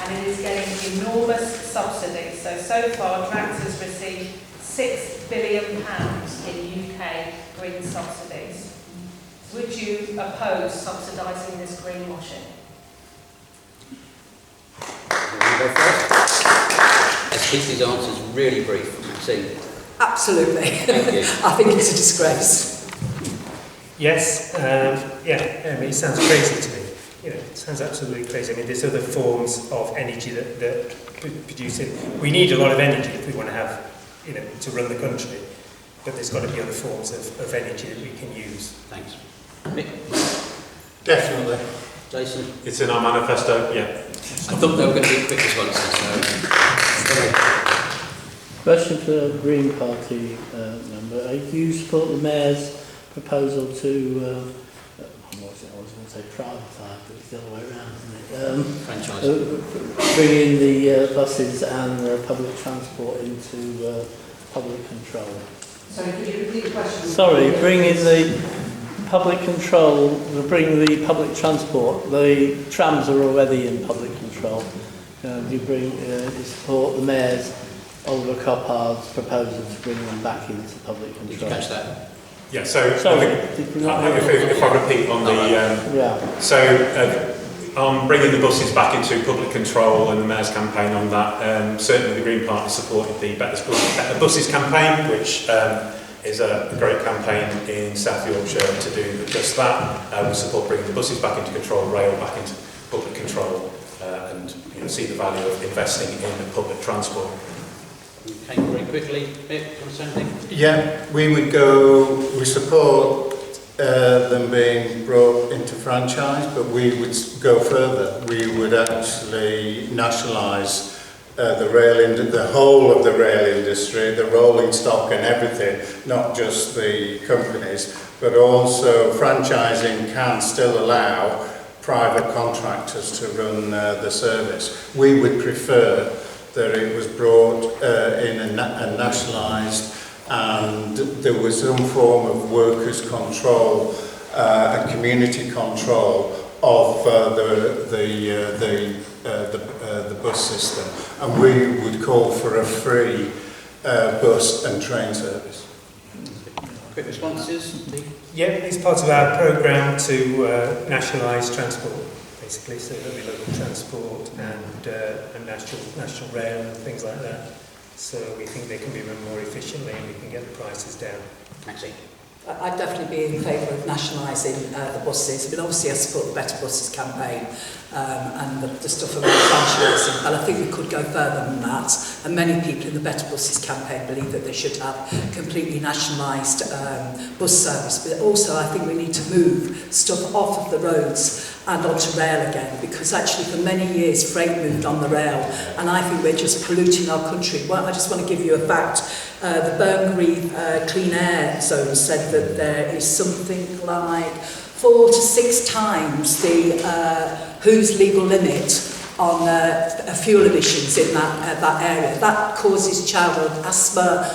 and it is getting enormous subsidies. So far, Drax has received £6 billion in UK green subsidies. Would you oppose subsidising this greenwashing? Let's keep these answers really brief. Maxine. Absolutely. Thank you. I think it's a disgrace. Yes, it sounds crazy to me. It sounds absolutely crazy. I mean, there's other forms of energy that could produce it. We need a lot of energy if we want to have, to run the country. But there's got to be other forms of energy that we can use. Thanks. Mick? Definitely. Jason? It's in our manifesto, yeah. I thought they were going to be quick responses. Question for the Green Party member. Do you support the Mayor's proposal to, I was going to say privatise, but it's the other way around, isn't it? Franchise. Bringing the buses and public transport into public control. Sorry, could you repeat the question? Sorry, bringing the public control, bring the public transport. The trams are already in public control. You support the Mayor's Oliver Coppard's proposal to bring them back into public control. Did you catch that? Yeah, so Sorry, if I repeat on the bringing the buses back into public control and the Mayor's campaign on that, certainly the Green Party supported the Better Buses campaign, which is a great campaign in South Yorkshire to do just that. We support bringing the buses back into control, rail back into public control, and see the value of investing in public transport. Okay, very quickly. Mick, do you want to say anything? Yeah, we support them being brought into franchise, but we would go further. We would actually nationalise the whole of the rail industry, the rolling stock and everything, not just the companies, but also franchising can still allow private contractors to run the service. We would prefer that it was brought in and nationalised, and there was some form of workers' control and community control of the bus system, and we would call for a free bus and train service. Quick responses? Yeah, it's part of our programme to nationalise transport, basically, so there'll be local transport and national rail and things like that. So we think they can be run more efficiently and we can get the prices down. Maxine. I'd definitely be in favour of nationalising the buses. I mean, obviously I support the Better Buses campaign and the stuff around franchising, but I think we could go further than that. And many people in the Better Buses campaign believe that they should have completely nationalised bus service. But also I think we need to move stuff off of the roads and onto rail again, because actually for many years freight moved on the rail, and I think we're just polluting our country. Well, I just want to give you a fact. The Burngreave Clean Air Zone said that there is something like 4 to 6 times the WHO's legal limit on fuel emissions in that area. That causes childhood asthma,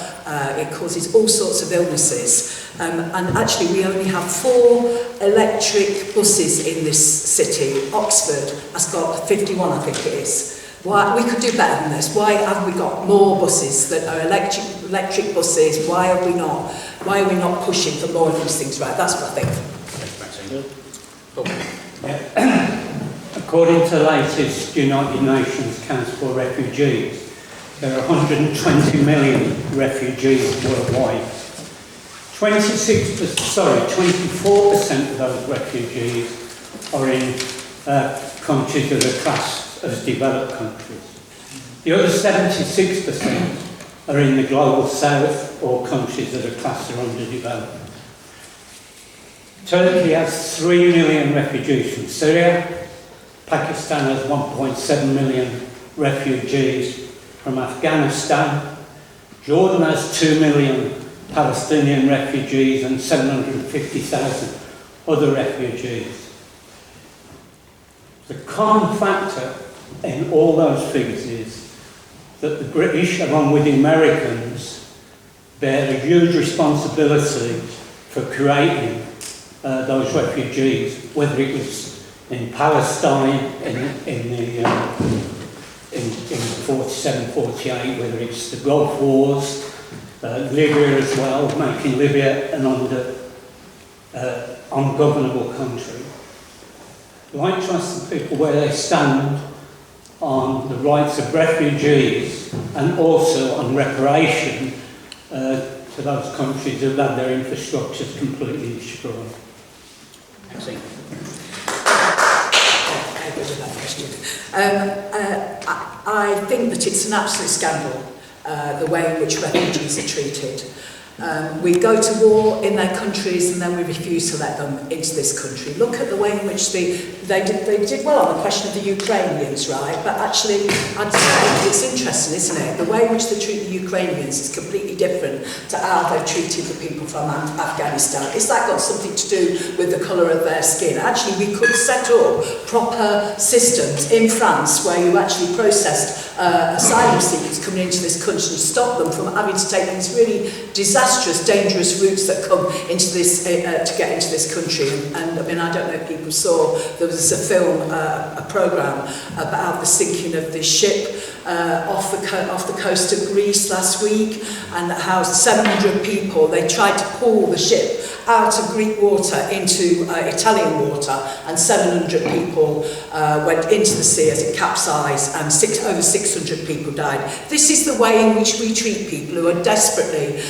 it causes all sorts of illnesses. And actually we only have 4 electric buses in this city. Oxford has got 51, I think it is. Why, we could do better than this. Why have we got more buses that are electric buses? Why are we not pushing for more of these things? Right, that's what I think. According to the latest United Nations Council for Refugees, there are 120 million refugees worldwide. 24% of those refugees are in countries that are classed as developed countries. The other 76% are in the global south or countries that are classed as underdeveloped. Turkey has 3 million refugees from Syria. Pakistan has 1.7 million refugees from Afghanistan. Jordan has 2 million Palestinian refugees and 750,000 other refugees. The common factor in all those figures is that the British, along with the Americans, bear a huge responsibility for creating those refugees, whether it was in Palestine in 47-48, whether it's the Gulf Wars, Libya as well, making Libya an ungovernable country. I'd like to ask the people where they stand on the rights of refugees and also on reparation to those countries who've had their infrastructures completely destroyed. Maxine. I think that it's an absolute scandal, the way in which refugees are treated. We go to war in their countries and then we refuse to let them into this country. Look at the way in which they did well on the question of the Ukrainians, right? But actually, I'd say it's interesting, isn't it? The way in which they treat the Ukrainians is completely different to how they've treated the people from Afghanistan. Is that got something to do with the colour of their skin? Actually, we could set up proper systems in France where you actually processed asylum seekers coming into this country and stop them from having to take these really disastrous, dangerous routes that come into this to get into this country. And I mean, I don't know if people saw, there was a film, a programme about the sinking of this ship off the coast of Greece last week, and how 700 people, they tried to pull the ship out of Greek water into Italian water, and 700 people went into the sea as it capsized, and over 600 people died. This is the way in which we treat people who are desperately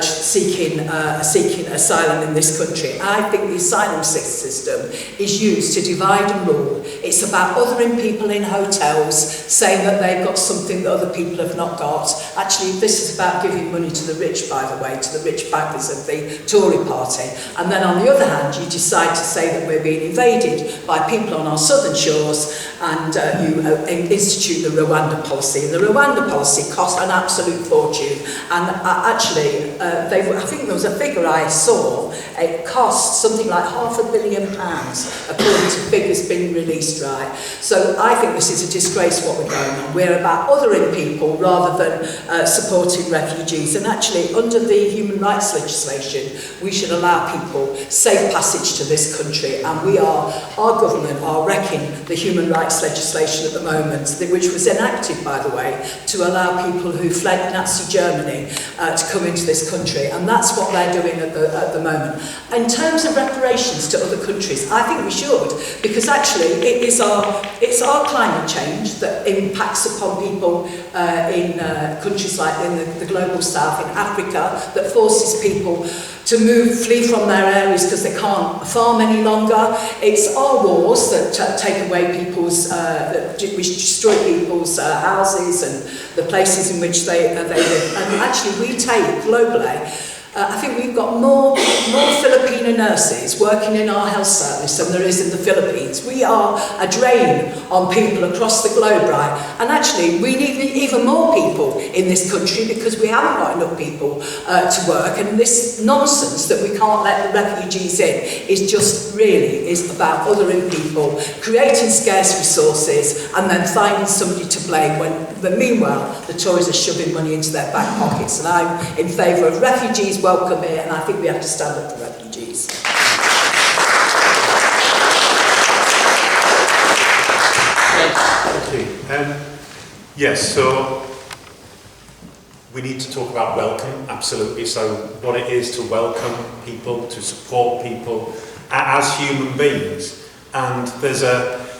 seeking asylum in this country. I think the asylum system is used to divide and rule. It's about othering people in hotels, saying that they've got something that other people have not got. Actually, this is about giving money to the rich, by the way, to the rich backers of the Tory party. And then on the other hand, you decide to say that we're being invaded by people on our southern shores, and you institute the Rwanda policy. And the Rwanda policy cost an absolute fortune. And actually, I think there was a figure I saw, it cost something like £500 million, according to figures being released, right? So I think this is a disgrace what we're going on. We're about othering people rather than supporting refugees. And actually, under the human rights legislation, we should allow people safe passage to this country. And our government are wrecking the human rights legislation at the moment, which was enacted, by the way, to allow people who fled Nazi Germany to come into this country. And that's what they're doing at the moment. In terms of reparations to other countries, I think we should, because actually it's our climate change that impacts upon people in countries like in the global south, in Africa, that forces people to flee from their areas because they can't farm any longer. It's our wars that take away people's, which destroy people's houses and the places in which they live. And actually we take globally I think we've got more Filipino nurses working in our health service than there is in the Philippines. We are a drain on people across the globe, right? And actually, we need even more people in this country because we haven't got enough people to work. And this nonsense that we can't let the refugees in is about othering people, creating scarce resources, and then finding somebody to blame when meanwhile the Tories are shoving money into their back pockets. And I'm in favour of refugees welcome here, and I think we have to stand up for refugees. Thank you. Yes, so we need to talk about welcome, absolutely. So what it is to welcome people, to support people as human beings. And there's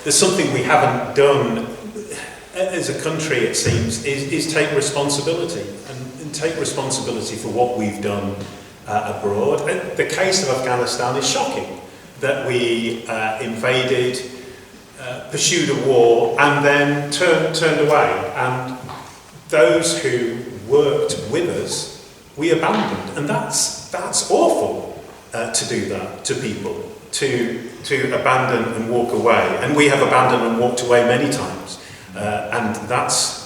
something we haven't done as a country, it seems, is take responsibility and take responsibility for what we've done abroad. And the case of Afghanistan is shocking, that we invaded, pursued a war, and then turned away. And those who worked with us, we abandoned. And that's awful to do that to people, to abandon and walk away. And we have abandoned and walked away many times. And that's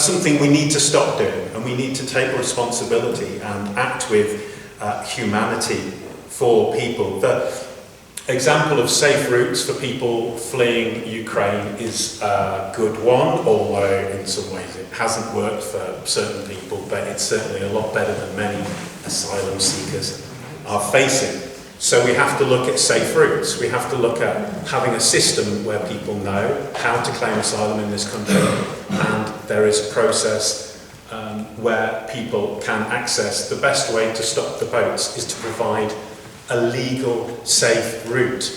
something we need to stop doing, and we need to take responsibility and act with humanity for people. The example of safe routes for people fleeing Ukraine is a good one, although in some ways it hasn't worked for certain people, but it's certainly a lot better than many asylum seekers are facing. So we have to look at safe routes. We have to look at having a system where people know how to claim asylum in this country, and there is a process where people can access. The best way to stop the boats is to provide a legal, safe route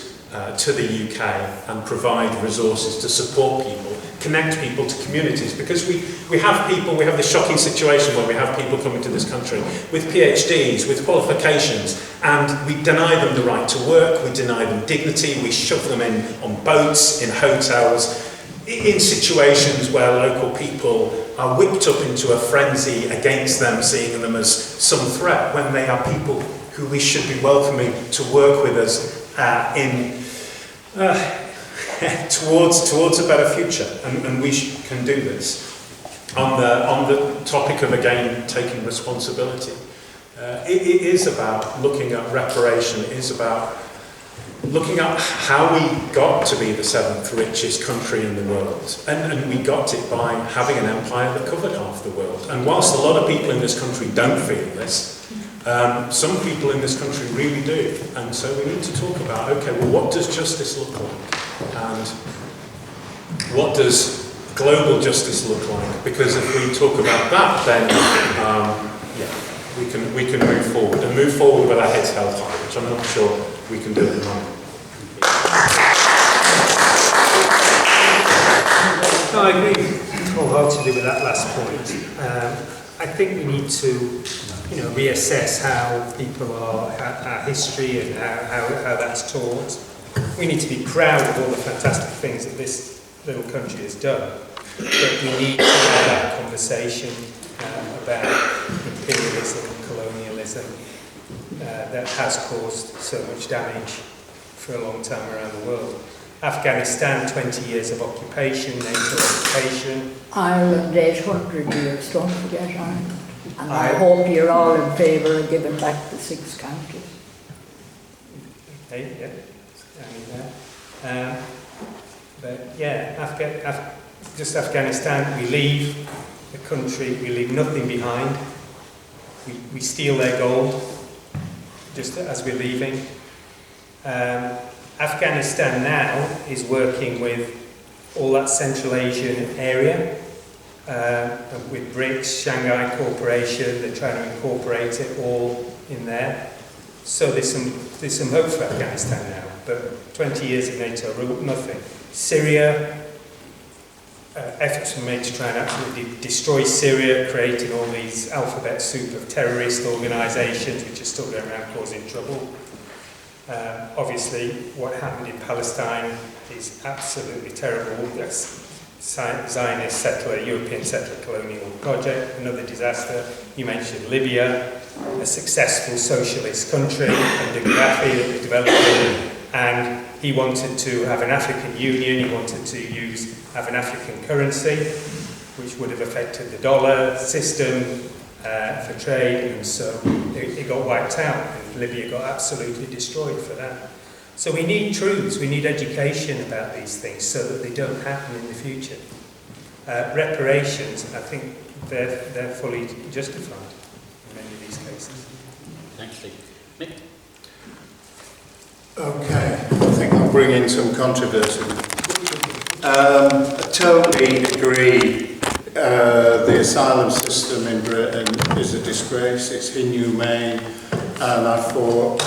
to the UK and provide resources to support people, connect people to communities, because we have this shocking situation where we have people coming to this country with PhDs, with qualifications, and we deny them the right to work, we deny them dignity, we shove them in on boats, in hotels, in situations where local people are whipped up into a frenzy against them, seeing them as some threat, when they are people who we should be welcoming to work with us towards a better future, and we can do this. On the topic of, again, taking responsibility, it is about looking at reparation. It is about looking at how we got to be the 7th richest country in the world, and we got it by having an empire that covered half the world. And whilst a lot of people in this country don't feel this, some people in this country really do, and so we need to talk about, okay, well, what does justice look like, and what does global justice look like? Because if we talk about that, then we can move forward, and move forward with our heads held high, which I'm not sure we can do at the moment. No, I agree wholeheartedly with that last point. I think we need to reassess how people are, our history, and how that's taught. We need to be proud of all the fantastic things that this little country has done, but we need to have that conversation about imperialism, colonialism, that has caused so much damage for a long time around the world. Afghanistan, 20 years of occupation, NATO occupation. Ireland, 800 years, don't forget Ireland. And I hope you're all in favour of giving back the 6 counties. Okay, yeah. But yeah, just Afghanistan, we leave the country, we leave nothing behind. We steal their gold, just as we're leaving. Afghanistan now is working with all that Central Asian area, with BRICS, Shanghai Cooperation. They're trying to incorporate it all in there. So there's some hope for Afghanistan now, but 20 years of NATO rule, nothing. Syria, efforts were made to try and absolutely destroy Syria, creating all these alphabet soup of terrorist organisations which are still going around causing trouble. Obviously, what happened in Palestine is absolutely terrible. That's Zionist settler, European settler colonial project, another disaster. You mentioned Libya. a successful socialist country under Gaddafi that was developing, and he wanted to have an African Union, he wanted to have an African currency, which would have affected the dollar system for trade, and so it got wiped out, and Libya got absolutely destroyed for that. So we need truths, we need education about these things so that they don't happen in the future. Reparations, I think they're fully justified in many of these cases. Thanks, Lee. Mick? Okay, I think I'll bring in some controversy. I totally agree. The asylum system in Britain is a disgrace, it's inhumane, and I support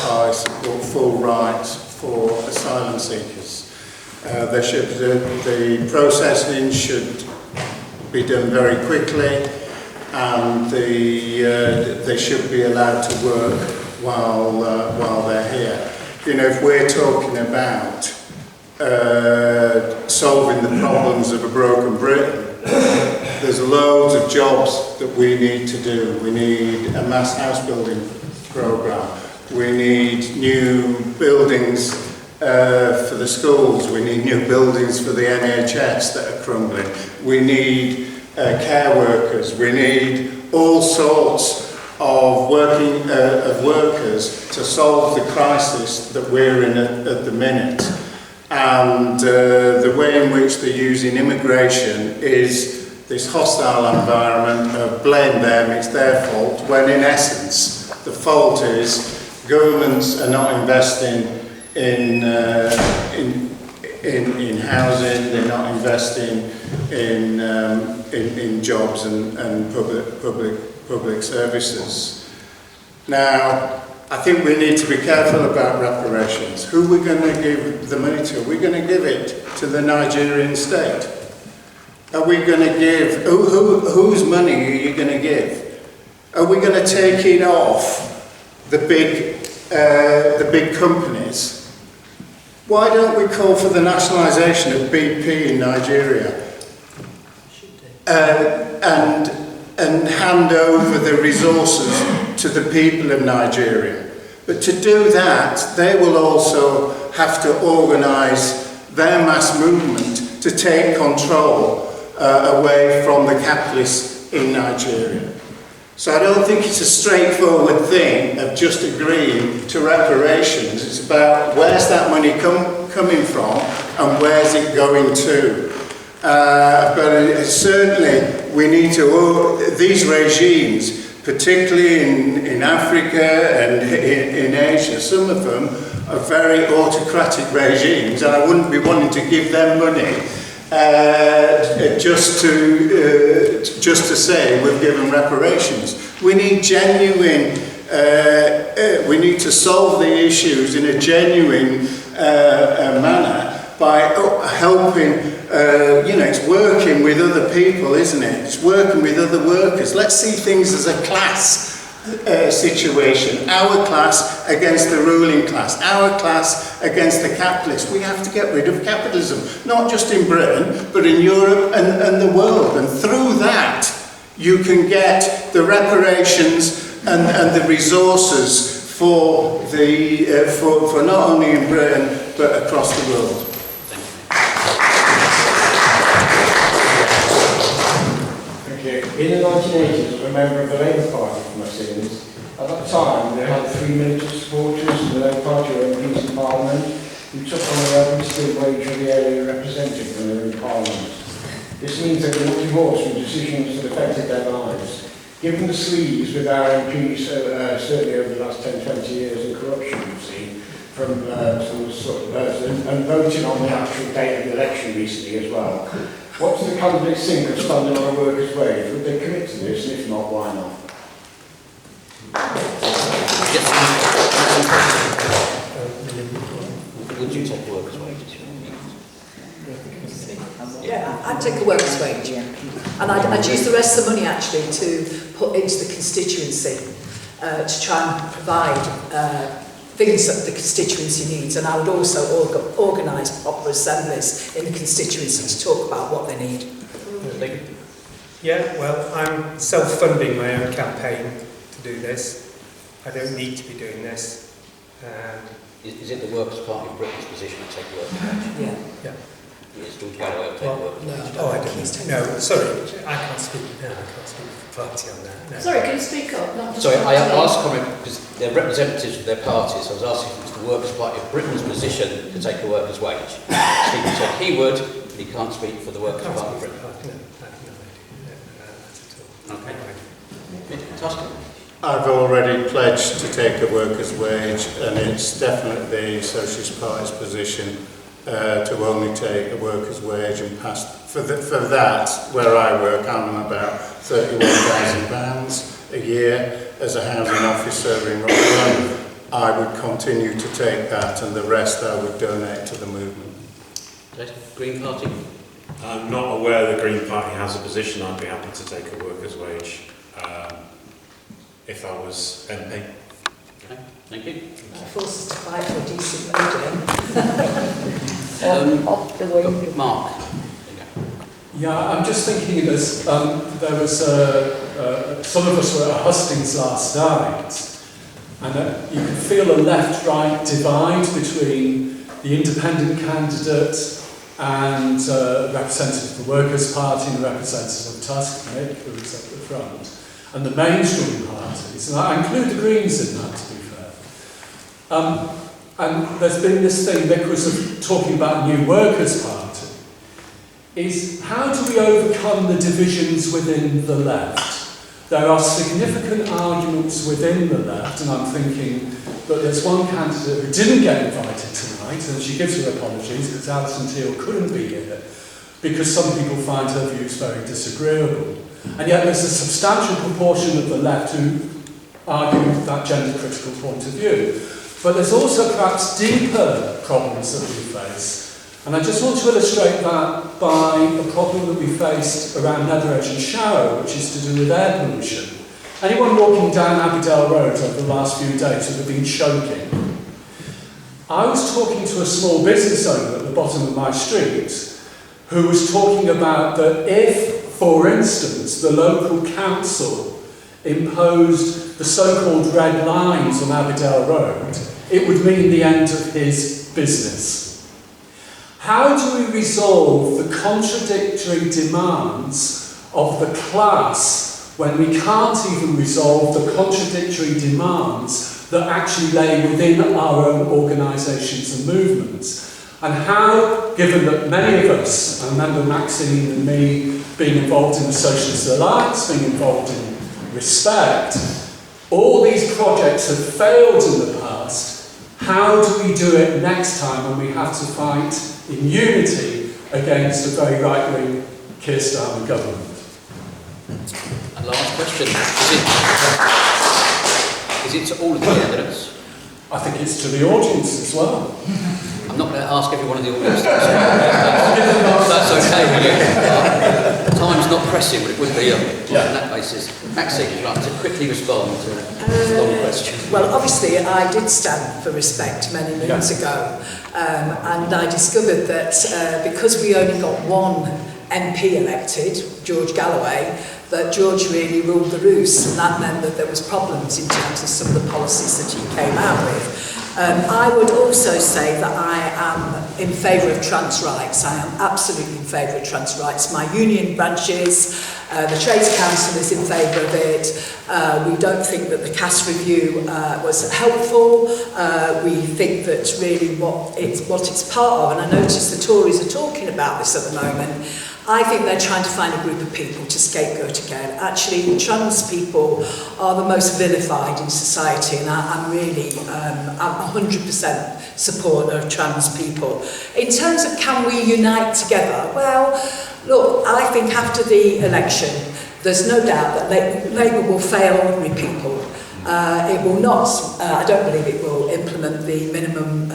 full rights for asylum seekers. The processing should be done very quickly, and they should be allowed to work while they're here. You know, if we're talking about solving the problems of a broken Britain, there's loads of jobs that we need to do. We need a mass house building programme. We need new buildings for the schools. We need new buildings for the NHS that are crumbling. We need care workers. We need all sorts of workers to solve the crisis that we're in at the minute. And the way in which they're using immigration is this hostile environment of blame them, it's their fault, when in essence the fault is governments are not investing in housing, they're not investing in jobs and public services. Now, I think we need to be careful about reparations. Who are we going to give the money to? Are we going to give it to the Nigerian state? Are we going to give, whose money are you going to give? Are we going to take it off the big companies? Why don't we call for the nationalisation of BP in Nigeria and hand over the resources to the people of Nigeria? But to do that, they will also have to organise their mass movement to take control away from the capitalists in Nigeria. So I don't think it's a straightforward thing of just agreeing to reparations. It's about where's that money coming from and where's it going to. But certainly we need to, these regimes, particularly in Africa and in Asia, some of them are very autocratic regimes, and I wouldn't be wanting to give them money just to say we've given reparations. We need genuine, we need to solve the issues in a genuine manner by helping, it's working with other people, isn't it? It's working with other workers. Let's see things as a class situation. Our class against the ruling class. Our class against the capitalists. We have to get rid of capitalism, not just in Britain, but in Europe and the world. And through that, you can get the reparations and the resources for not only in Britain, but across the world. In the 1980s, I was a member of the Labour Party for my sins. At that time, they had 3 militant supporters of the Labour Party or MPs in Parliament who took on the administrative wage of the area represented when they were in Parliament. This means they were not divorced from decisions that affected their lives. Given the sleaze with our MPs, certainly over the last 10-20 years, in corruption we've seen, from some sort of person, and voting on the actual date of the election recently as well. What do the candidates think of standing on a workers' wage? Would they commit to this, and if not, why not? Would you take workers' wages? Yeah, I'd take a workers' wage. And I'd use the rest of the money actually to put into the constituency to try and provide things that the constituency needs, and I would also organise proper assemblies in the constituency to talk about what they need. Yeah, well, I'm self-funding my own campaign to do this. I don't need to be doing this. Is it the Workers' Party of Britain's position to take workers' wage? Yeah. It's George Galloway to take workers' wage. Oh, I don't. No, sorry, I can't speak. No, I can't speak for the party on that. No. Sorry, can you speak up? Not just Sorry, I asked comment because they're representatives of their parties. So I was asking if it's the Workers' Party of Britain's position to take a workers' wage. Stephen said he would, but he can't speak for the Workers' Party of Britain. Okay. Mick, TUSC. I've already pledged to take a workers' wage, and it's definitely the Socialist Party's position to only take a workers' wage and pass. For that, where I work, I'm on about £31,000 a year as a housing officer in Rotherham. I would continue to take that, and the rest I would donate to the movement. Green Party. I'm not aware the Green Party has a position. I'd be happy to take a workers' wage if I was MP. Okay, thank you. Force us to fight for a decent wage. Mark. Yeah, I'm just thinking there's, there was some of us were at Hustings last night, and you could feel a left-right divide between the independent candidate and representative of the Workers' Party and representative of TUSC, Mick, who was at the front, and the mainstream parties, and I include the Greens in that, to be fair. And there's been this thing, Mick was talking about a new Workers' Party, is how do we overcome the divisions within the left? There are significant arguments within the left, and I'm thinking that there's one candidate who didn't get invited tonight, and she gives her apologies because Alison Teal couldn't be here, because some people find her views very disagreeable. And yet there's a substantial proportion of the left who argue that gender-critical point of view. But there's also perhaps deeper problems that we face. And I just want to illustrate that by a problem that we faced around Nethersedge and Sharrow, which is to do with air pollution. Anyone walking down Abbeydale Road over the last few days would have been choking. I was talking to a small business owner at the bottom of my street who was talking about that if, for instance, the local council imposed the so-called red lines on Abbeydale Road, it would mean the end of his business. How do we resolve the contradictory demands of the class when we can't even resolve the contradictory demands that actually lay within our own organisations and movements? And how, given that many of us, I remember Maxine and me being involved in the Socialist Alliance, being involved in Respect, all these projects have failed in the past. How do we do it next time when we have to fight in unity against a very right-wing Keir Starmer government? And last question, is it to all of the candidates? I think it's to the audience as well. I'm not going to ask every one of the audience. That's okay, time's not pressing, but it would be on that basis. Maxine, would you like to quickly respond to the long question? Well, obviously, I did stand for Respect many moons ago, and I discovered that because we only got one MP elected, George Galloway, that George really ruled the roost, and that meant that there was problems in terms of some of the policies that he came out with. I would also say that I am in favour of trans rights. I am absolutely in favour of trans rights. My union branches, the Trades Council is in favour of it. We don't think that the caste review was helpful. We think that really what it's part of, and I notice the Tories are talking about this at the moment, I think they're trying to find a group of people to scapegoat again. Actually, trans people are the most vilified in society, and I'm really, I'm 100% supporter of trans people. In terms of can we unite together? Well, look, I think after the election, there's no doubt that Labour will fail ordinary people. It will not, I don't believe it will implement the minimum,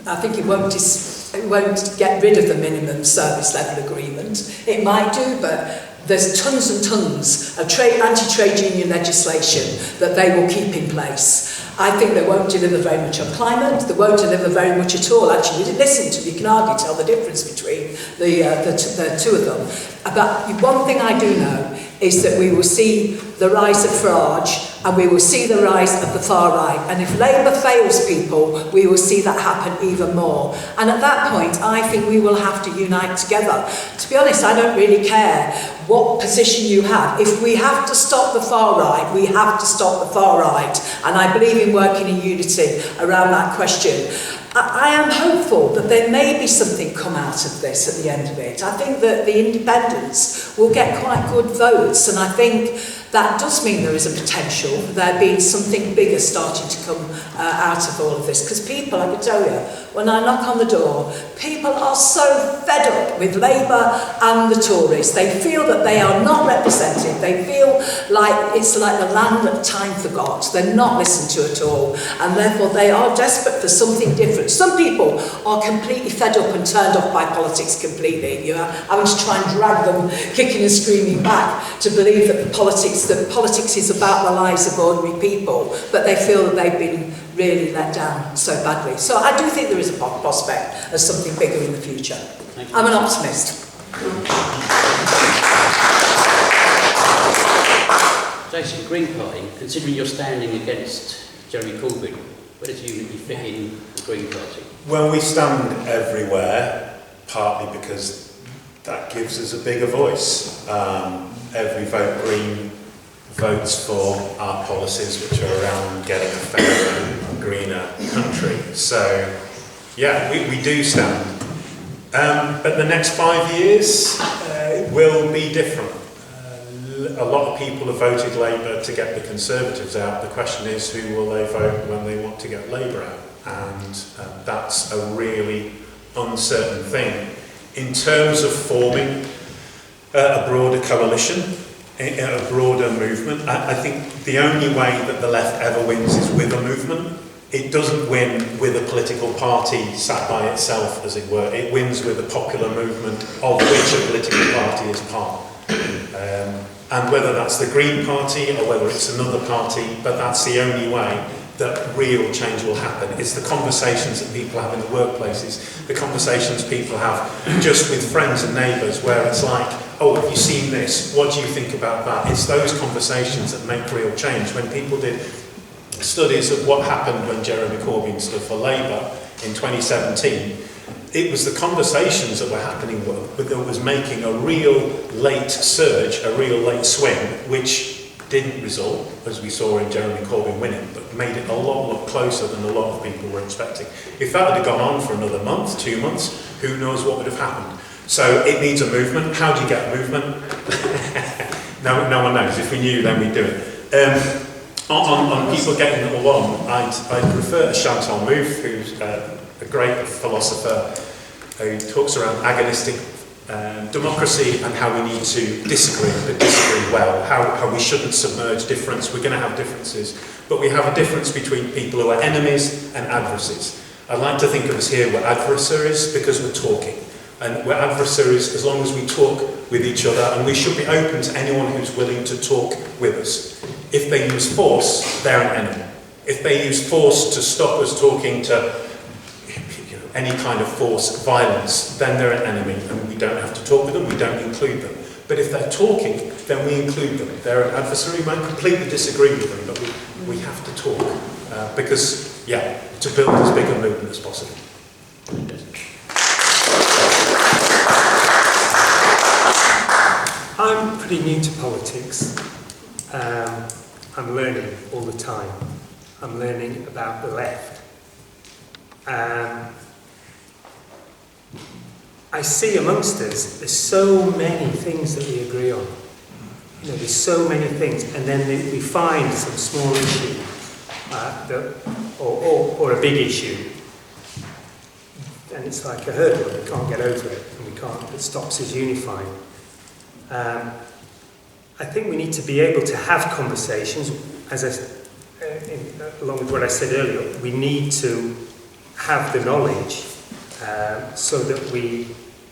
I think it won't get rid of the minimum service level agreement. It might do, but there's tons and tons of anti-trade union legislation that they will keep in place. I think they won't deliver very much on climate, they won't deliver very much at all. Actually, listen to, you can hardly tell the difference between the two of them. But one thing I do know is that we will see the rise of Farage and we will see the rise of the far right. And if Labour fails people, we will see that happen even more. And at that point, I think we will have to unite together. To be honest, I don't really care what position you have. If we have to stop the far right, we have to stop the far right. And I believe in working in unity around that question. I am hopeful that there may be something come out of this at the end of it. I think that the independents will get quite good votes, and I think that does mean there is a potential for there being something bigger starting to come out of all of this. Because people, I can tell you, when I knock on the door, people are so fed up with Labour and the Tories. They feel that they are not represented. They feel like it's like the land that time forgot. They're not listened to at all, and therefore they are desperate for something different. Some people are completely fed up and turned off by politics completely. You know, having to try and drag them kicking and screaming back to believe that politics is about the lives of ordinary people, but they feel that they've been really let down so badly. So I do think there is a prospect of something bigger in the future. I'm an optimist. Jason, Green Party, considering you're standing against Jeremy Corbyn, where does you fit in the Green Party? Well, we stand everywhere, partly because that gives us a bigger voice. Every vote Green votes for our policies, which are around getting a fairer, greener country. So, yeah, we do stand. But the next 5 years will be different. A lot of people have voted Labour to get the Conservatives out. The question is, who will they vote when they want to get Labour out? And that's a really uncertain thing. In terms of forming a broader coalition, a broader movement, I think the only way that the left ever wins is with a movement. It doesn't win with a political party sat by itself, as it were. It wins with a popular movement of which a political party is part. And whether that's the Green Party or whether it's another party, but that's the only way that real change will happen. It's the conversations that people have in the workplaces, the conversations people have just with friends and neighbours, where it's like, oh, have you seen this? What do you think about that? It's those conversations that make real change. When people did studies of what happened when Jeremy Corbyn stood for Labour in 2017, it was the conversations that were happening that was making a real late surge, a real late swing, which didn't result, as we saw in Jeremy Corbyn winning, but made it a lot closer than a lot of people were expecting. If that had gone on for another month, 2 months, who knows what would have happened. So it needs a movement. How do you get a movement? No one knows. If we knew, then we'd do it. On people getting along, I'd refer to Chantal Mouffe, who's a great philosopher who talks around agonistic democracy and how we need to disagree, but disagree well, how we shouldn't submerge difference. We're going to have differences, but we have a difference between people who are enemies and adversaries. I like to think of us here, we're adversaries because we're talking. And we're adversaries as long as we talk with each other, and we should be open to anyone who's willing to talk with us. If they use force, they're an enemy. If they use force to stop us talking to any kind of force, violence, then they're an enemy, and we don't have to talk with them, we don't include them. But if they're talking, then we include them. They're an adversary, we might completely disagree with them, but we have to talk, because, yeah, to build as big a movement as possible. I'm pretty new to politics. I'm learning all the time. I'm learning about the left. I see amongst us, there's so many things that we agree on. You know, there's so many things, and then we find some small issue, or a big issue, and it's like a hurdle. We can't get over it, and it stops us unifying. I think we need to be able to have conversations, along with what I said earlier. We need to have the knowledge so that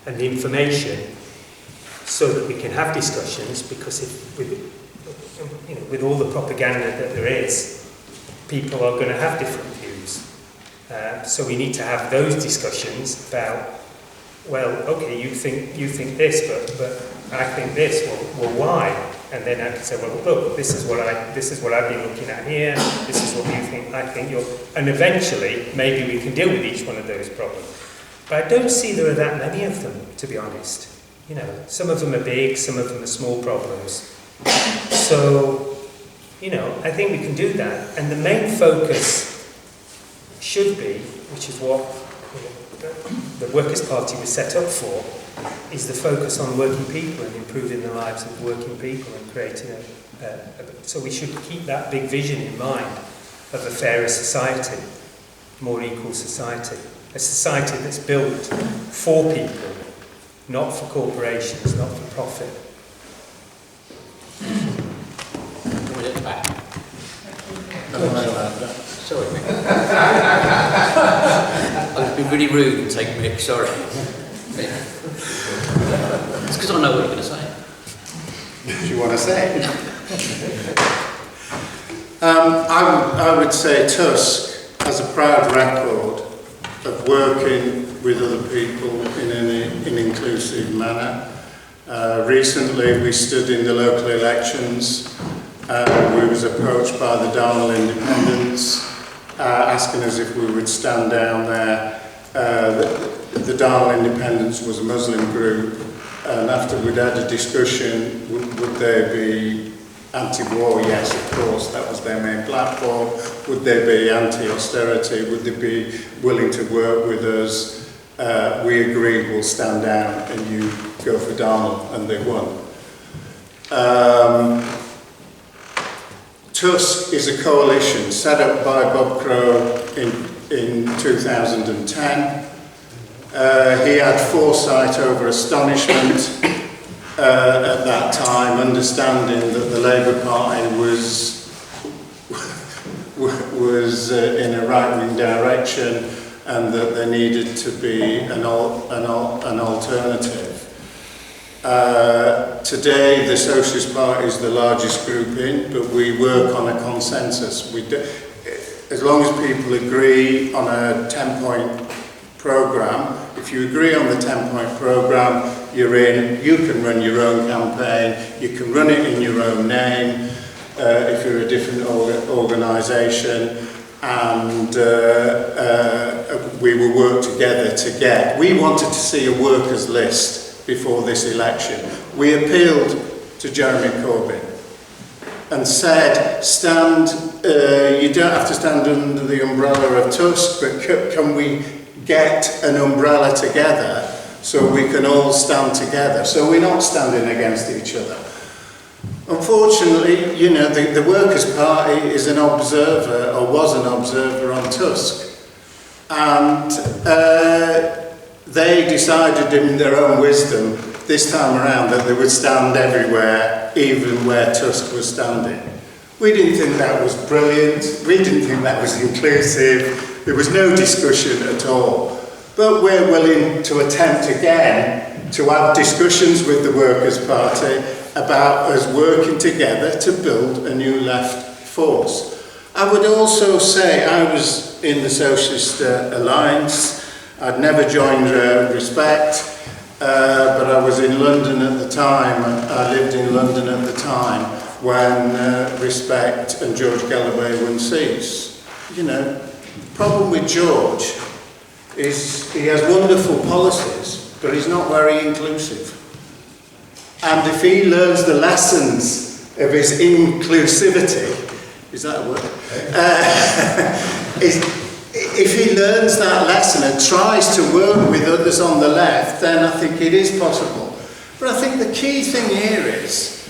and the information, so that we can have discussions. Because with all the propaganda that there is, people are going to have different views. So we need to have those discussions about, well, okay, you think this, but I think this. Well, why? And then I can say, well, look, this is what I've been looking at here. This is what you think. I think you're, and eventually maybe we can deal with each one of those problems. But I don't see there are that many of them, to be honest. You know, some of them are big, some of them are small problems. So, you know, I think we can do that. And the main focus should be, which is what the Workers' Party was set up for, is the focus on working people and improving the lives of working people and creating so we should keep that big vision in mind of a fairer society, more equal society, a society that's built for people, not for corporations, not for profit. Sorry, Mick. I've been really rude and take Mick, sorry. It's because I know what you're going to say. Do you want to say it? I would say TUSC has a proud record of working with other people in an inclusive manner. Recently we stood in the local elections. We was approached by the Darnell Independents asking us if we would stand down there. The Darnell Independents was a Muslim group, and after we'd had a discussion, would they be anti-war? Yes, of course, that was their main platform. Would they be anti-austerity? Would they be willing to work with us? We agreed, we'll stand down and you go for Darnell, and they won. TUSC is a coalition set up by Bob Crow in 2010. He had foresight over astonishment at that time, understanding that the Labour Party was in a right-wing direction and that there needed to be an alternative. Today, the Socialist Party is the largest group in, but we work on a consensus. As long as people agree on a 10-point programme, if you agree on the 10-point programme, you're in. You can run your own campaign, you can run it in your own name, if you're a different organisation, and we will work together to get. We wanted to see a workers' list before this election. We appealed to Jeremy Corbyn and said, you don't have to stand under the umbrella of TUSC, but can we get an umbrella together so we can all stand together, so we're not standing against each other. Unfortunately, you know, the Workers' Party is an observer, or was an observer on TUSC, and they decided in their own wisdom this time around that they would stand everywhere, even where TUSC was standing. We didn't think that was brilliant, we didn't think that was inclusive, there was no discussion at all. But we're willing to attempt again to have discussions with the Workers' Party about us working together to build a new left force. I would also say I was in the Socialist Alliance. I'd never joined Respect, but I was in London at the time. I lived in London at the time when Respect and George Galloway won seats. You know, the problem with George is he has wonderful policies, but he's not very inclusive. And if he learns the lessons of his inclusivity, is that a word? If he learns that lesson and tries to work with others on the left, then I think it is possible. But I think the key thing here is,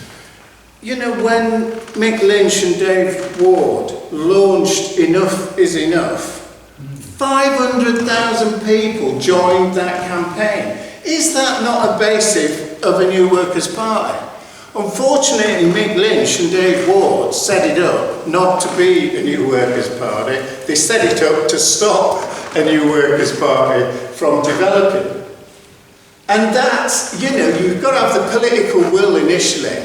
you know, when Mick Lynch and Dave Ward launched Enough is Enough, 500,000 people joined that campaign. Is that not a basic of a new Workers' Party? Unfortunately, Mick Lynch and Dave Ward set it up not to be a new Workers' Party. They set it up to stop a new Workers' Party from developing. And that's, you know, you've got to have the political will initially.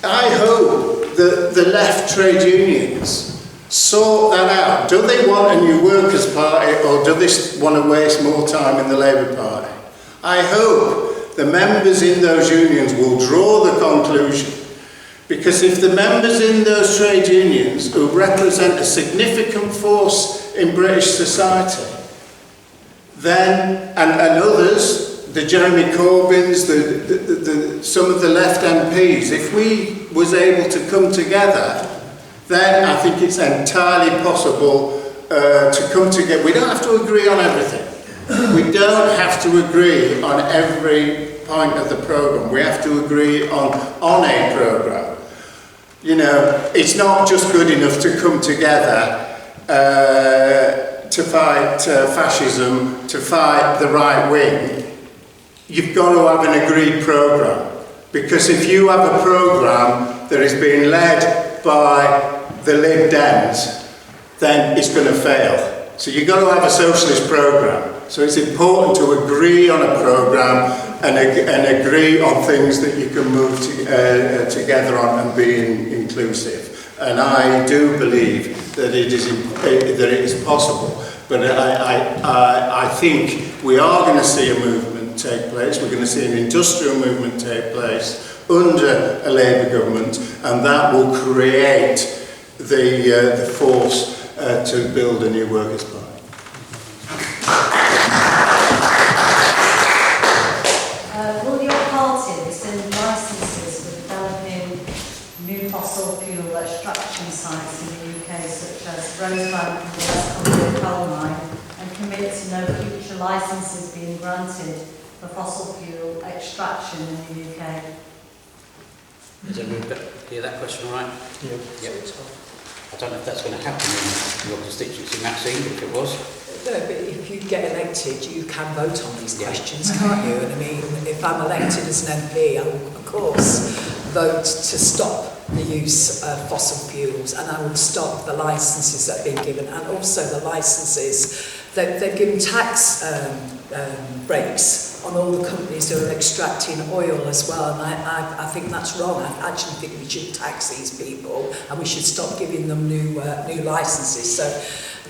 I hope that the left trade unions sort that out. Do they want a new Workers' Party, or do they want to waste more time in the Labour Party? I hope the members in those unions will draw the conclusion Because if the members in those trade unions who represent a significant force in British society, then, and others, the Jeremy Corbyns, some of the left MPs, if we was able to come together, then I think it's entirely possible to come together. We don't have to agree on everything. We don't have to agree on every point of the programme. We have to agree on a programme. You know, it's not just good enough to come together to fight fascism, to fight the right wing. You've got to have an agreed programme. Because if you have a programme that is being led by the Lib Dems, then it's going to fail. So you've got to have a socialist programme. So it's important to agree on a programme and agree on things that you can move together on and be inclusive. And I do believe that it is possible. But I think we are going to see a movement take place. We're going to see an industrial movement take place under a Labour government, and that will create the force to build a new workers' party. Will your party rescind licences for developing new fossil fuel extraction sites in the UK, such as Rosebank and the West Cumbria coal mine, and commit to no future licences being granted for fossil fuel extraction in the UK? Does everyone hear that question all right? Yeah. Yep. I don't know if that's going to happen in your constituency, Maxine, but if it was. No, but if you get elected, you can vote on these questions, can't you? And I mean, if I'm elected as an MP, I will, of course, vote to stop the use of fossil fuels, and I would stop the licences that have been given, and also the licences that they've given tax breaks on all the companies who are extracting oil as well, and I think that's wrong. I actually think we should tax these people and we should stop giving them new licences. So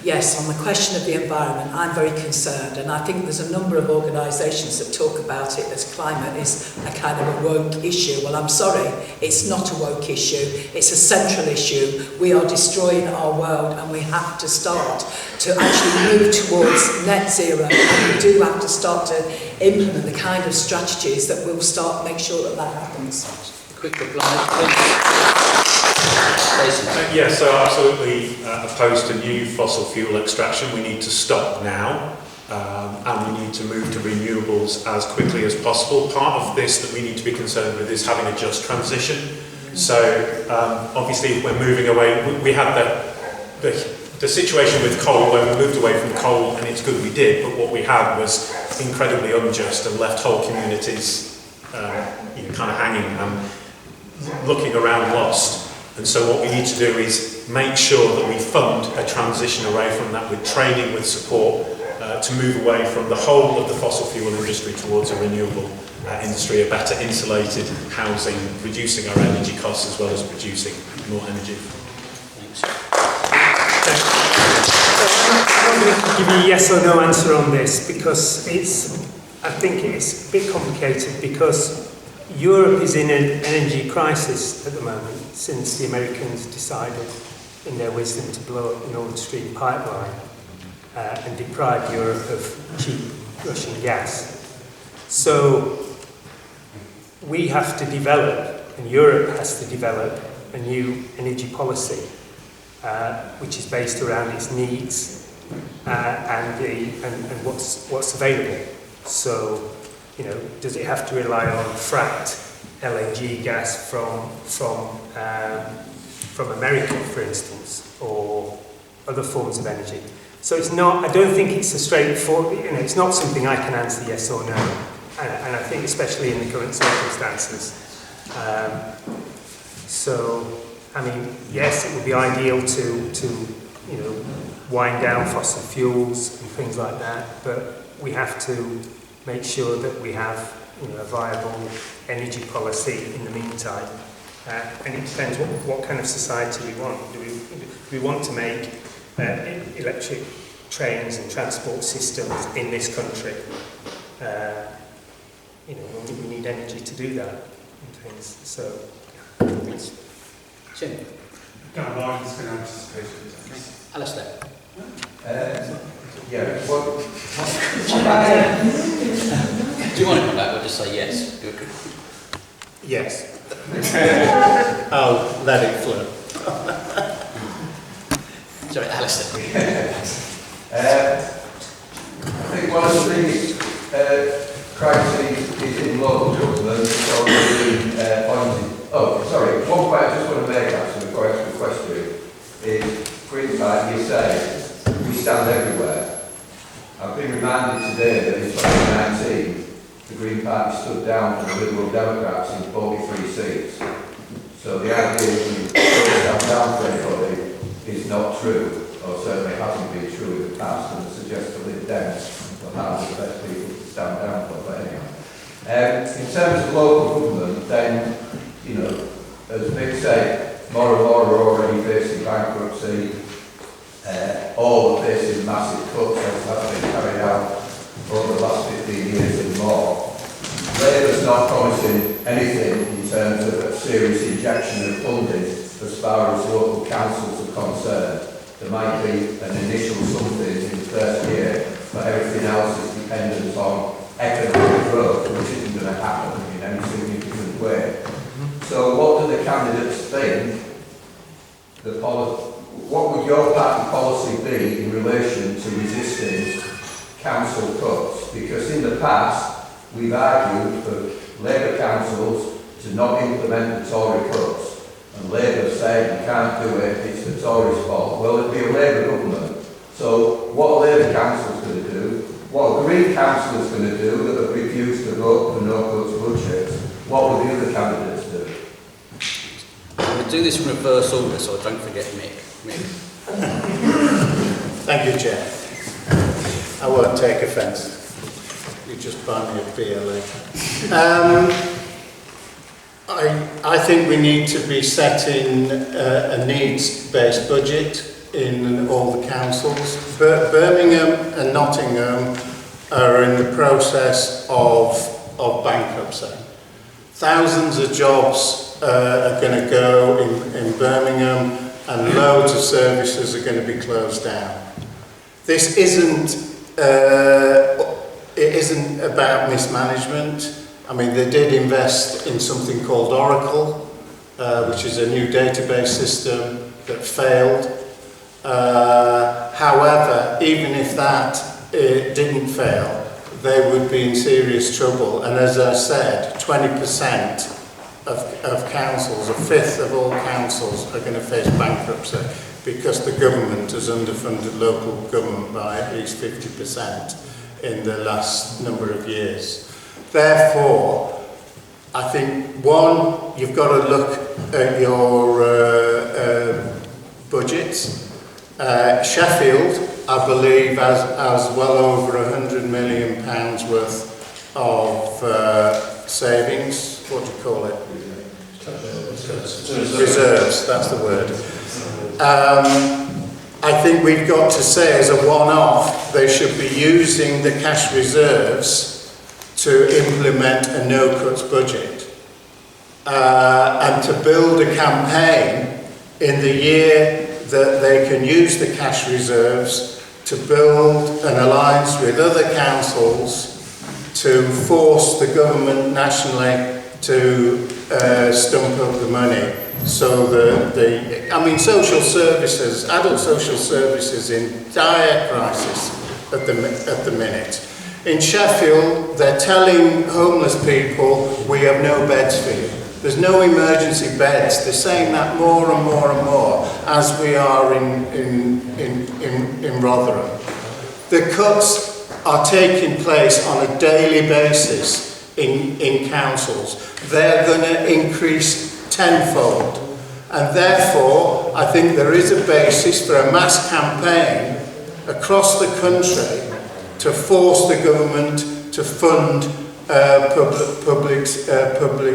yes, on the question of the environment, I'm very concerned, and I think there's a number of organisations that talk about it as climate is a kind of a woke issue. Well, I'm sorry, it's not a woke issue, it's a central issue. We are destroying our world, and we have to start to actually move towards net zero, and we do have to start to implement the kind of strategies that will start make sure that that happens. Quick reply, please. Yes, so absolutely opposed to new fossil fuel extraction. We need to stop now, and we need to move to renewables as quickly as possible. Part of this that we need to be concerned with is having a just transition. So obviously if we're moving away, we had the situation with coal where we moved away from coal, and it's good we did, but what we had was incredibly unjust and left whole communities kind of hanging and looking around lost. And so what we need to do is make sure that we fund a transition away from that with training, with support, to move away from the whole of the fossil fuel industry towards a renewable industry, a better insulated housing, reducing our energy costs as well as producing more energy. Thanks. I'm going to give you a yes or no answer on this, because I think it's a bit complicated, because Europe is in an energy crisis at the moment since the Americans decided in their wisdom to blow up the Nord Stream pipeline and deprive Europe of cheap Russian gas. So we have to develop, and Europe has to develop, a new energy policy which is based around its needs and what's available. So, does it have to rely on fracked LNG gas from America, for instance, or other forms of energy? So it's not. I don't think it's a straightforward. It's not something I can answer yes or no. And I think, especially in the current circumstances. So, I mean, yes, it would be ideal to wind down fossil fuels and things like that, but we have to make sure that we have a viable energy policy in the meantime. And it depends what kind of society we want. Do we want to make electric trains and transport systems in this country? We need energy to do that and things. So. performance. Jim. Dan Lyon's been anticipated. Alistair. Yeah, well, do you want to come back or just say yes? Yes. I'll let it flow. Sorry, Alistair. I think one of the biggest crises is in local government. It's already pointed. Oh, sorry. One point I just want to make actually before I ask the question is, Brightside, you say we stand everywhere. I've been reminded today that in 2019 the Green Party stood down for the Liberal Democrats in 43 seats. So the idea that we don't stand down for anybody is not true, or certainly hasn't been true in the past, and suggests the Lib Dem will have the best people to stand down for. But anyway, in terms of local government, then, you know, as Mick said, more and more are already facing bankruptcy, all are facing massive cuts as have been carried out over the last 15 years and more. Labour's not promising anything in terms of a serious injection of funding as far as local councils are concerned. There might be an initial something in the first year, but everything else is dependent on economic growth, which isn't going to happen in any significant way. So what do the candidates think? What would your party policy be in relation to resisting council cuts? Because in the past, we've argued for Labour councils to not implement the Tory cuts. And Labour said you can't do it, it's the Tories' fault. Well, it'd be a Labour government. So what are Labour councils going to do? What are Green councillors going to do that have refused to vote for no cuts budgets? What will the other candidates do? I'm going to do this in reverse order so I don't forget Mick. Thank you, Chair. I won't take offence. You just buy me a beer later. I think we need to be setting a needs-based budget in all the councils. Birmingham and Nottingham are in the process of bankruptcy. Thousands of jobs are going to go in Birmingham, and loads of services are going to be closed down. This isn't about mismanagement. I mean, they did invest in something called Oracle, which is a new database system that failed. However, even if that didn't fail, they would be in serious trouble. And as I said, 20% of councils, a fifth of all councils, are going to face bankruptcy because the government has underfunded local government by at least 50% in the last number of years. Therefore, I think, one, you've got to look at your budgets. Sheffield, I believe, has well over £100 million worth of savings. What do you call it? Reserves, that's the word. I think we've got to say, as a one-off, they should be using the cash reserves to implement a no-cuts budget and to build a campaign in the year that they can use the cash reserves to build an alliance with other councils to force the government nationally to stump up the money. So social services, adult social services in dire crisis at the minute. In Sheffield, they're telling homeless people, we have no beds for you. There's no emergency beds. They're saying that more and more and more as we are in Rotherham. The cuts are taking place on a daily basis in councils. They're going to increase tenfold. And therefore, I think there is a basis for a mass campaign across the country to force the government to fund public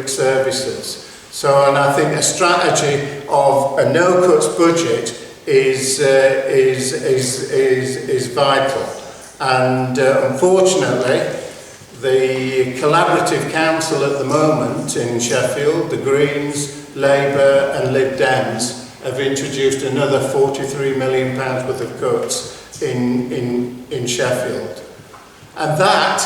services. So, and I think a strategy of a no-cuts budget is vital. And unfortunately, The collaborative council at the moment in Sheffield, the Greens, Labour and Lib Dems, have introduced another £43 million worth of cuts in Sheffield. And that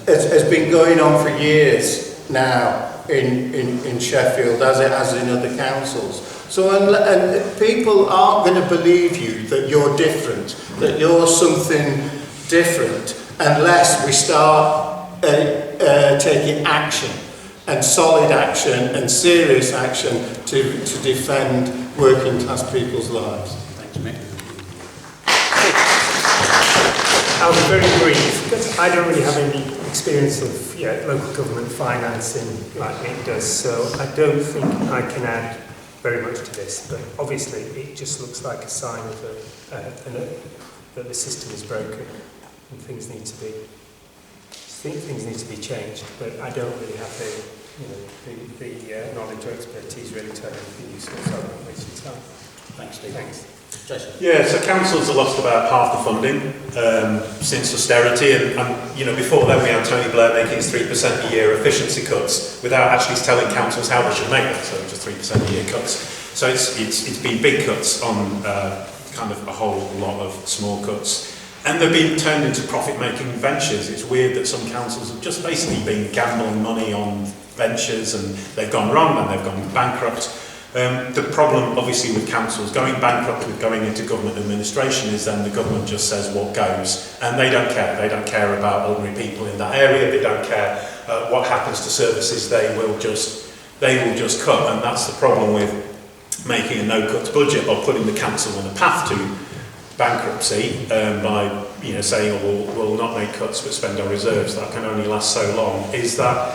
has been going on for years now in Sheffield, as it has in other councils. So and people aren't going to believe you that you're different, that you're something different, unless we start taking action, and solid action and serious action to defend working class people's lives. Thanks, Mick. I'll be very brief, because I don't really have any experience of local government financing like Mick does, so I don't think I can add very much to this, but obviously it just looks like a sign of that the system is broken and things need to be changed, but I don't really have the knowledge or expertise really to have anything useful, so I won't waste your time. Thanks, Steve. Thanks. Jason. Yeah, so councils have lost about half the funding since austerity, and before then we had Tony Blair making his 3% a year efficiency cuts without actually telling councils how they should make them, so just 3% a year cuts. So it's been big cuts on kind of a whole lot of small cuts. And they've been turned into profit-making ventures. It's weird that some councils have just basically been gambling money on ventures, and they've gone wrong and they've gone bankrupt. The problem, obviously, with councils going bankrupt with going into government administration is then the government just says what goes, and they don't care. They don't care about ordinary people in that area. They don't care what happens to services. They will just cut, and that's the problem with making a no-cuts budget or putting the council on a path to bankruptcy by saying, oh, we'll not make cuts but spend our reserves. That can only last so long. Is that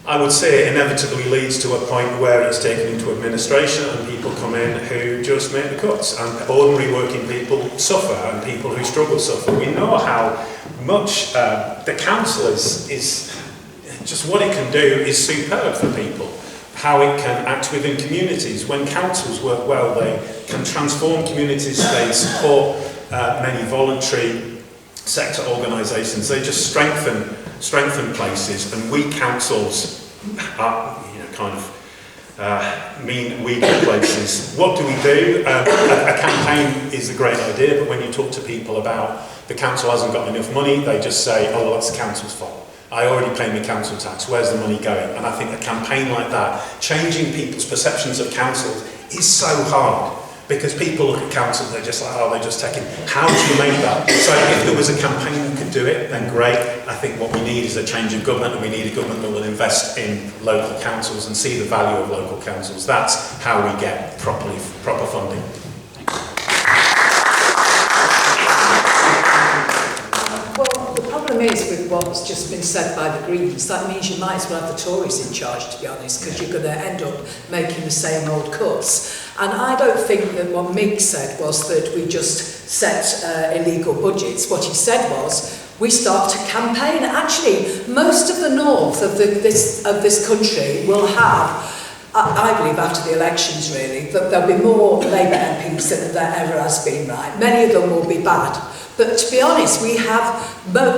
I would say it inevitably leads to a point where it's taken into administration and people come in who just make the cuts, and ordinary working people suffer and people who struggle suffer. We know how much the council is just what it can do is superb for people. How it can act within communities. When councils work well, they can transform communities, they support many voluntary sector organisations, they just strengthen places, and weak councils are mean weaker places. What do we do? A campaign is a great idea, but when you talk to people about the council hasn't got enough money, they just say, oh, well, that's the council's fault. I already pay my council tax, where's the money going? And I think a campaign like that, changing people's perceptions of councils, is so hard. Because people look at councils, they're just like, oh, they're just taking. How do you make that? So if there was a campaign that could do it, then great. I think what we need is a change of government, and we need a government that will invest in local councils and see the value of local councils. That's how we get proper funding. Well, the problem is with what's just been said by the Greens, that means you might as well have the Tories in charge, to be honest, because you're going to end up making the same old cuts. And I don't think that what Mick said was that we just set illegal budgets. What he said was we start to campaign. Actually, most of the north of this country will have, I believe after the elections really, that there'll be more Labour MPs than there ever has been, right? Many of them will be bad. But to be honest, we have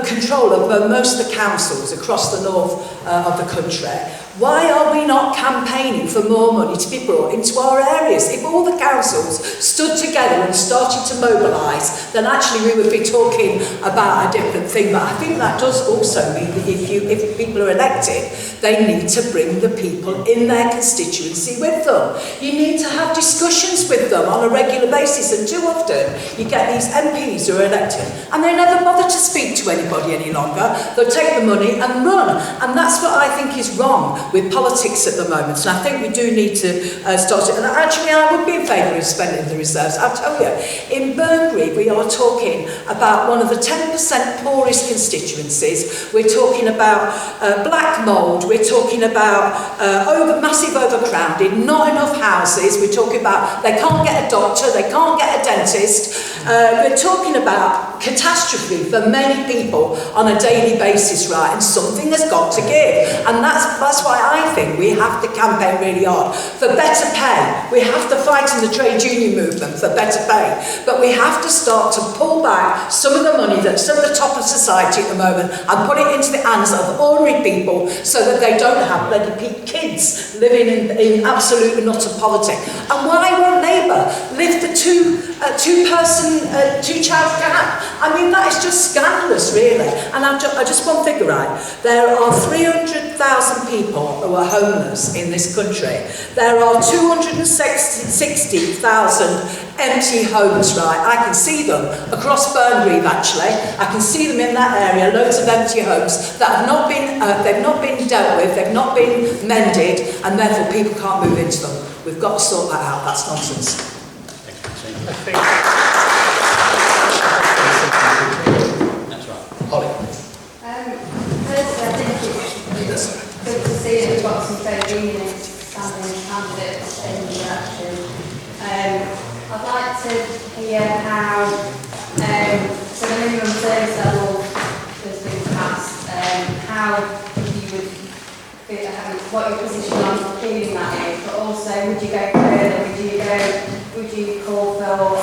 control of most of the councils across the north of the country. Why are we not campaigning for more money to be brought into our areas? If all the councils stood together and started to mobilise, then actually we would be talking about a different thing. But I think that does also mean that if people are elected, they need to bring the people in their constituency with them. You need to have discussions with them on a regular basis, and too often you get these MPs who are elected and they never bother to speak to anybody any longer. They'll take the money and run, and that's what I think is wrong with politics at the moment. And I think we do need to start it. And actually I would be in favour of spending the reserves. I'll tell you, in Burnbury we are talking about one of the 10% poorest constituencies. We're talking about black mould, we're talking about massive overcrowding, not enough houses, we're talking about they can't get a doctor, they can't get a dentist. We're talking about catastrophe for many people on a daily basis, right? And something has got to give. And that's why why I think we have to campaign really hard for better pay. We have to fight in the trade union movement for better pay, but we have to start to pull back some of the money that's at the top of society at the moment and put it into the hands of ordinary people so that they don't have bloody kids living in absolute and utter poverty. And why won't Labour lift the two-child cap? I mean, that is just scandalous, really. And I just want to figure right. There are 300,000 people who are homeless in this country. There are 260,000 empty homes, right? I can see them across Burngrave, actually. I can see them in that area, loads of empty homes that have not been, they've not been dealt with, they've not been mended, and therefore people can't move into them. We've got to sort that out. That's nonsense. That's right. Holly. Firstly, I think it's good to see that we've got some trade unionists standing candidates in the election. I'd like to hear how, so the minimum service level has been passed, how you would, what your position on achieving that is, but also would you go further, would you call for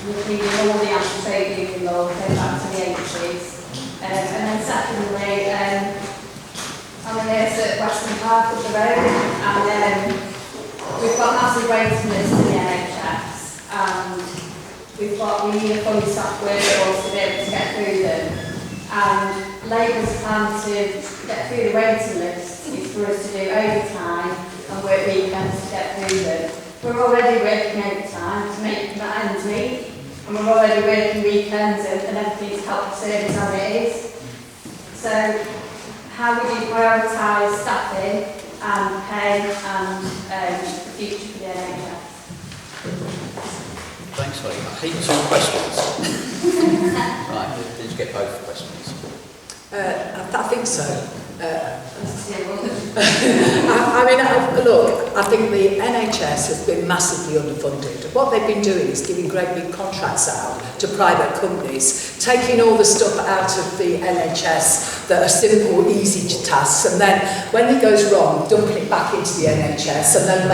repealing all the anti-trade union law, go back to the 80s? And then secondly, I'm here at Western Park up the road, and we've got massive waiting lists in the NHS, and we need a fully staffed workforce to be able to get through them. And Labour's plan to get through the waiting list is for us to do overtime and work weekends to get through them. We're already working overtime to make that ends meet, and we're already working weekends and everything's helped service as it is. So how would you prioritise staffing and pay and the future for the NHS? Thanks, Holly. I hate two questions. Right, let's get both questions. I think so. I mean, look, I think the NHS has been massively underfunded. What they've been doing is giving great big contracts out to private companies, taking all the stuff out of the NHS that are simple, easy tasks, and then when it goes wrong, dumping it back into the NHS, and then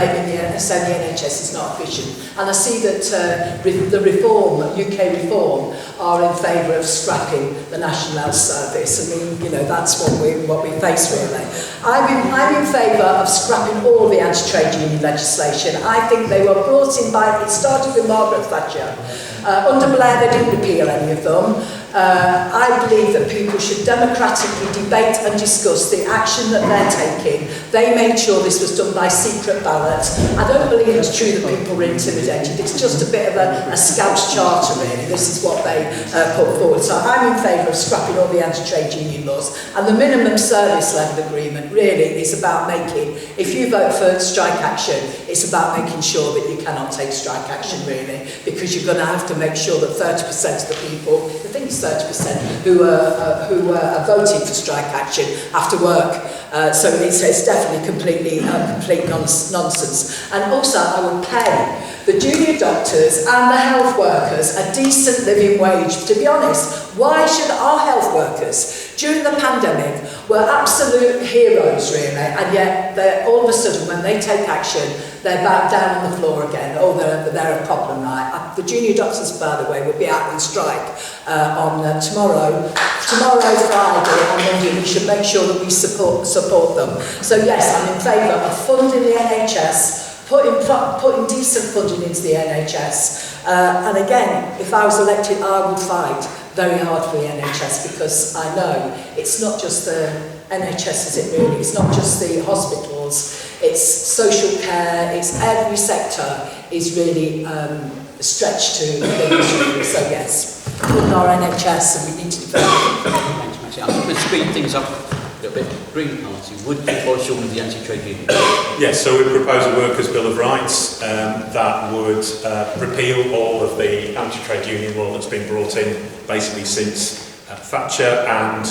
saying the NHS is not efficient. And I see that the reform, UK reform, are in favour of scrapping the National Health Service. I mean, you know, that's what we face really. I'm in favour of scrapping all the anti-trade union legislation. I think they were brought in by, it started with Margaret Thatcher. Under Blair they didn't repeal any of them. I believe that people should democratically debate and discuss the action that they're taking. They made sure this was done by secret ballot. I don't believe it's true that people were intimidated. It's just a bit of a Scouse charter really. This is what they put forward. So I'm in favour of scrapping all the anti-trade union laws. And the minimum service level agreement really is about making, if you vote for strike action, it's about making sure that you cannot take strike action really, because you're going to have to make sure that 30% of the people, I think it's 30% who are voting for strike action have to work. So it's definitely complete nonsense. And also I would pay the junior doctors and the health workers a decent living wage. To be honest, why should our health workers during the pandemic were absolute heroes really, and yet all of a sudden when they take action they're back down on the floor again. Oh, they're a problem, right? The junior doctors, by the way, will be out on strike on tomorrow, Friday, and Monday. We should make sure that we support them. So yes, I'm in favour of funding the NHS, putting decent funding into the NHS. And again, if I was elected, I would fight very hard for the NHS, because I know it's not just the NHS, is it really? It's not just the hospitals. It's social care, it's every sector is really stretched to limits really. So yes, with our NHS, and we need to develop it. Thanks, Maxine. I'm going to speed things up a little bit. Green Party would abolish all of the anti-trade union. Yes, so we propose a workers' bill of rights that would repeal all of the anti-trade union law that's been brought in basically since Thatcher, and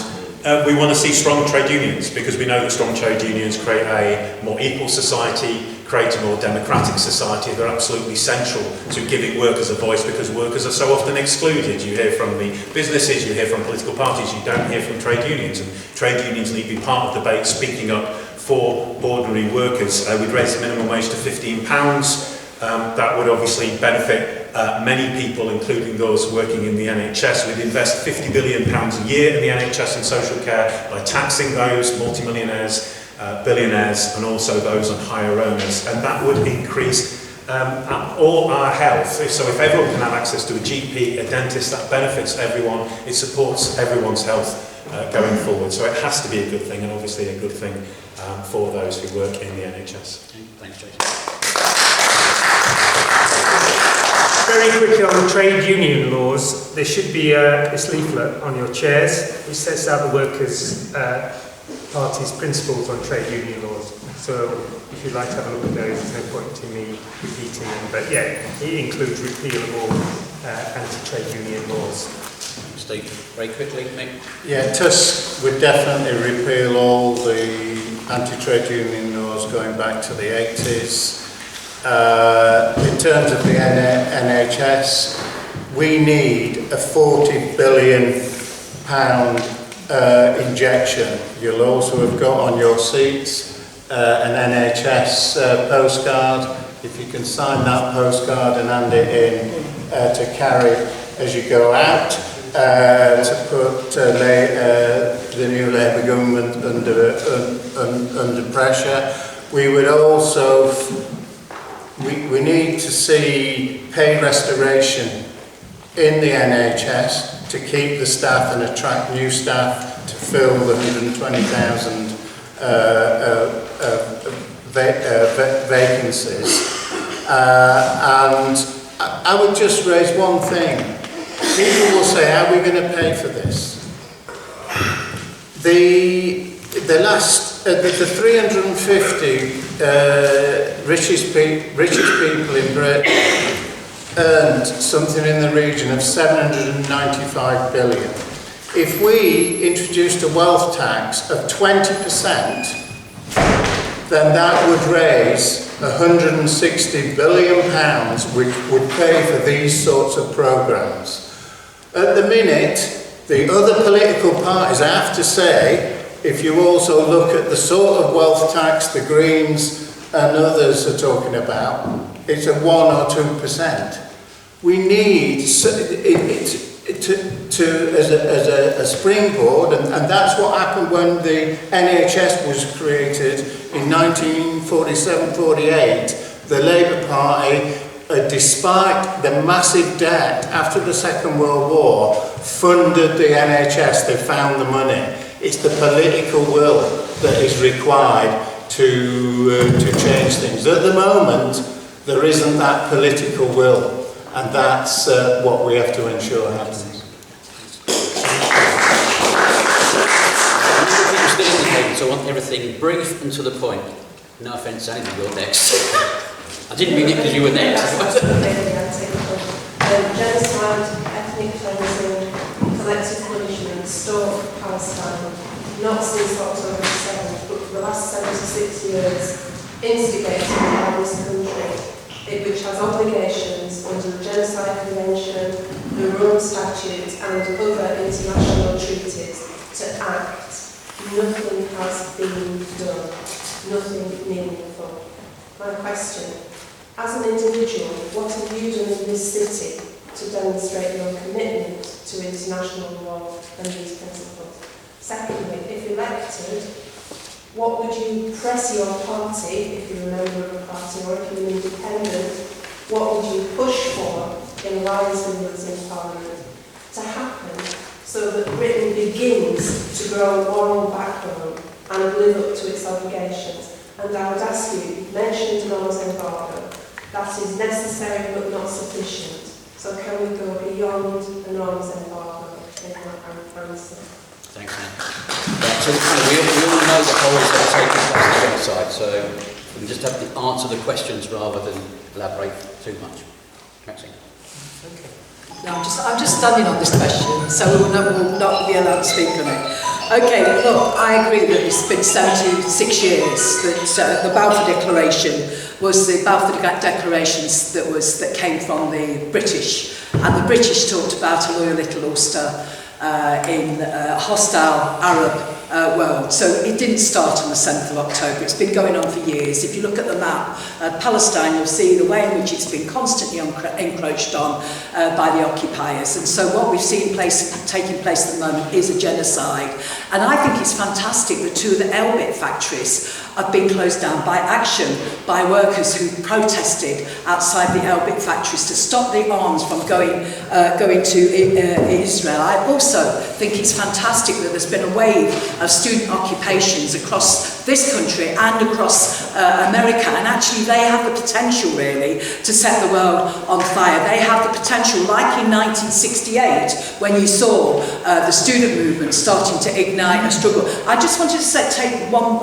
we want to see strong trade unions, because we know that strong trade unions create a more equal society, create a more democratic society. They're absolutely central to giving workers a voice, because workers are so often excluded. You hear from the businesses, you hear from political parties, you don't hear from trade unions, and trade unions need to be part of the debate, speaking up for ordinary workers. We'd raise the minimum wage to £15. That would obviously benefit many people, including those working in the NHS. We'd invest £50 billion a year in the NHS and social care by taxing those multimillionaires, billionaires, and also those on higher earners. And that would increase all our health. So if everyone can have access to a GP, a dentist, that benefits everyone. It supports everyone's health going forward. So it has to be a good thing, and obviously a good thing for those who work in the NHS. Thanks, Jason. Very quickly on the trade union laws, there should be this leaflet on your chairs which sets out the Workers' Party's principles on trade union laws. So if you'd like to have a look at those, there's no point in me repeating them. But yeah, it includes repeal of all anti-trade union laws. Steve, very quickly, Mick. Yeah, TUSC would definitely repeal all the anti-trade union laws going back to the 80s. In terms of the NHS, we need a £40 billion injection. You'll also have got on your seats an NHS postcard. If you can sign that postcard and hand it in to carry as you go out, to put the new Labour government under pressure. We would also, we need to see pay restoration in the NHS to keep the staff and attract new staff to fill the 120,000 vacancies. And I would just raise one thing. People will say, how are we going to pay for this? The 350 richest people in Britain earned something in the region of 795 billion. If we introduced a wealth tax of 20%, then that would raise £160 billion, which would pay for these sorts of programmes. At the minute, the other political parties, I have to say, if you also look at the sort of wealth tax the Greens and others are talking about, it's a 1 or 2%. We need as a springboard, and that's what happened when the NHS was created in 1947-48. The Labour Party, despite the massive debt after the Second World War, funded the NHS. They found the money. It's the political will that is required to change things. At the moment, there isn't that political will, and that's what we have to ensure happens. Still indicating, so I want everything brief and to the point. No offence, Andy, you're next. I didn't mean it because you were next. Genocide, ethnic cleansing, collective punishment, stalk Palestine, not since October 7th, but for the last 76 years, instigated by this country, which has obligations under the Genocide Convention, the Rome Statute, and other international treaties to act. Nothing has been done, nothing meaningful. My question, as an individual, what have you done in this city to demonstrate your commitment to international law and these principles? Secondly, if elected, what would you press your party, if you're a member of a party or if you're independent, what would you push for in rising bills in Parliament to happen so that Britain begins to grow a moral backbone and live up to its obligations? And I would ask you, you mentioned an arms embargo. That is necessary but not sufficient. So can we go beyond an arms embargo in that answer? Thanks, Anne. Right, so we all know the horrors that are taking place in the genocide, so we can just have to answer the questions rather than elaborate too much. Maxine. Okay. No, I'm just standing on this question, so we'll not be allowed to speak on it. Okay, look, I agree that it's been 76 years that the Balfour Declaration was the Balfour Declarations that came from the British, and the British talked about a loyal little Ulster in hostile Arab world. So it didn't start on the 7th of October, it's been going on for years. If you look at the map, Palestine, you'll see the way in which it's been constantly encroached on by the occupiers. And so what we've seen taking place at the moment is a genocide. And I think it's fantastic that 2 of the Elbit factories have been closed down by action by workers who protested outside the Elbit factories to stop the arms from going to Israel. I also think it's fantastic that there's been a wave of student occupations across this country and across America, and actually they have the potential really to set the world on fire. They have the potential, like in 1968 when you saw the student movement starting to ignite a struggle. I just wanted to take one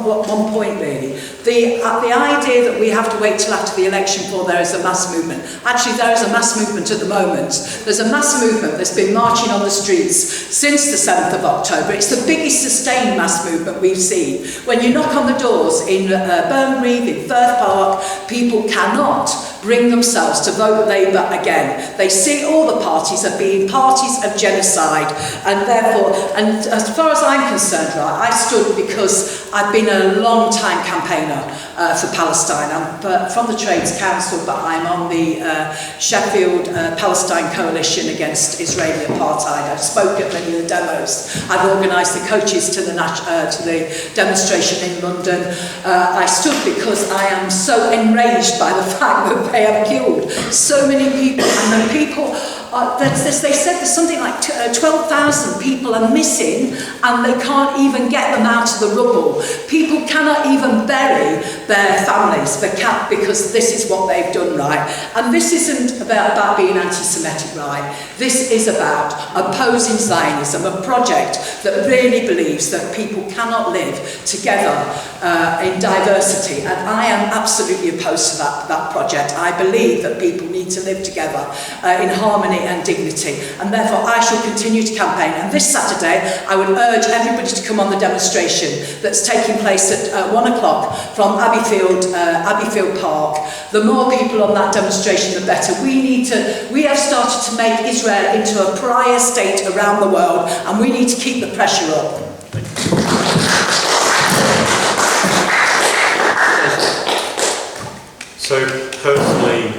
point really. The idea that we have to wait till after the election for there is a mass movement. Actually, there is a mass movement at the moment. There's a mass movement that's been marching on the streets since the 7th of October. It's the biggest sustained mass movement we've seen. When you knock on the doors in Burngrave, in Firth Park, people cannot bring themselves to vote Labour again. They see all the parties as being parties of genocide, and therefore, and as far as I'm concerned, right, I stood because I've been a long time campaigner for Palestine. I'm from the Trades Council, but I'm on the Sheffield Palestine Coalition against Israeli apartheid. I've spoken at many of the demos. I've organised the coaches to the demonstration in London. I stood because I am so enraged by the fact that they have killed so many people, and the people, they said there's something like 12,000 people are missing and they can't even get them out of the rubble. People cannot even bury their families because this is what they've done, right? And this isn't about being anti-Semitic, right? This is about opposing Zionism, a project that really believes that people cannot live together in diversity, and I am absolutely opposed to that project. I believe that people need to live together in harmony and dignity, and therefore I shall continue to campaign. And this Saturday I would urge everybody to come on the demonstration that's taking place at 1 o'clock from Abbeyfield Park. The more people on that demonstration, the better. We have started to make Israel into a pariah state around the world, and we need to keep the pressure up. So personally,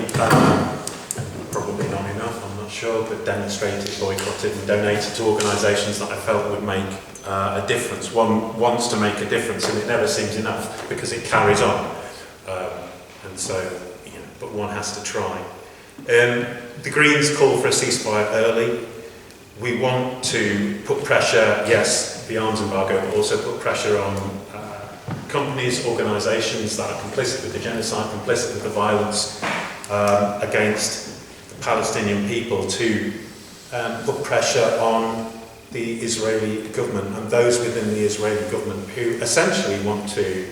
probably not enough, I'm not sure, but demonstrated, boycotted and donated to organisations that I felt would make a difference. One wants to make a difference and it never seems enough because it carries on. And so, but one has to try. The Greens call for a ceasefire early. We want to put pressure, yes, the arms embargo, but also put pressure on companies, organisations that are complicit with the genocide, complicit with the violence against the Palestinian people to put pressure on the Israeli government and those within the Israeli government who essentially want to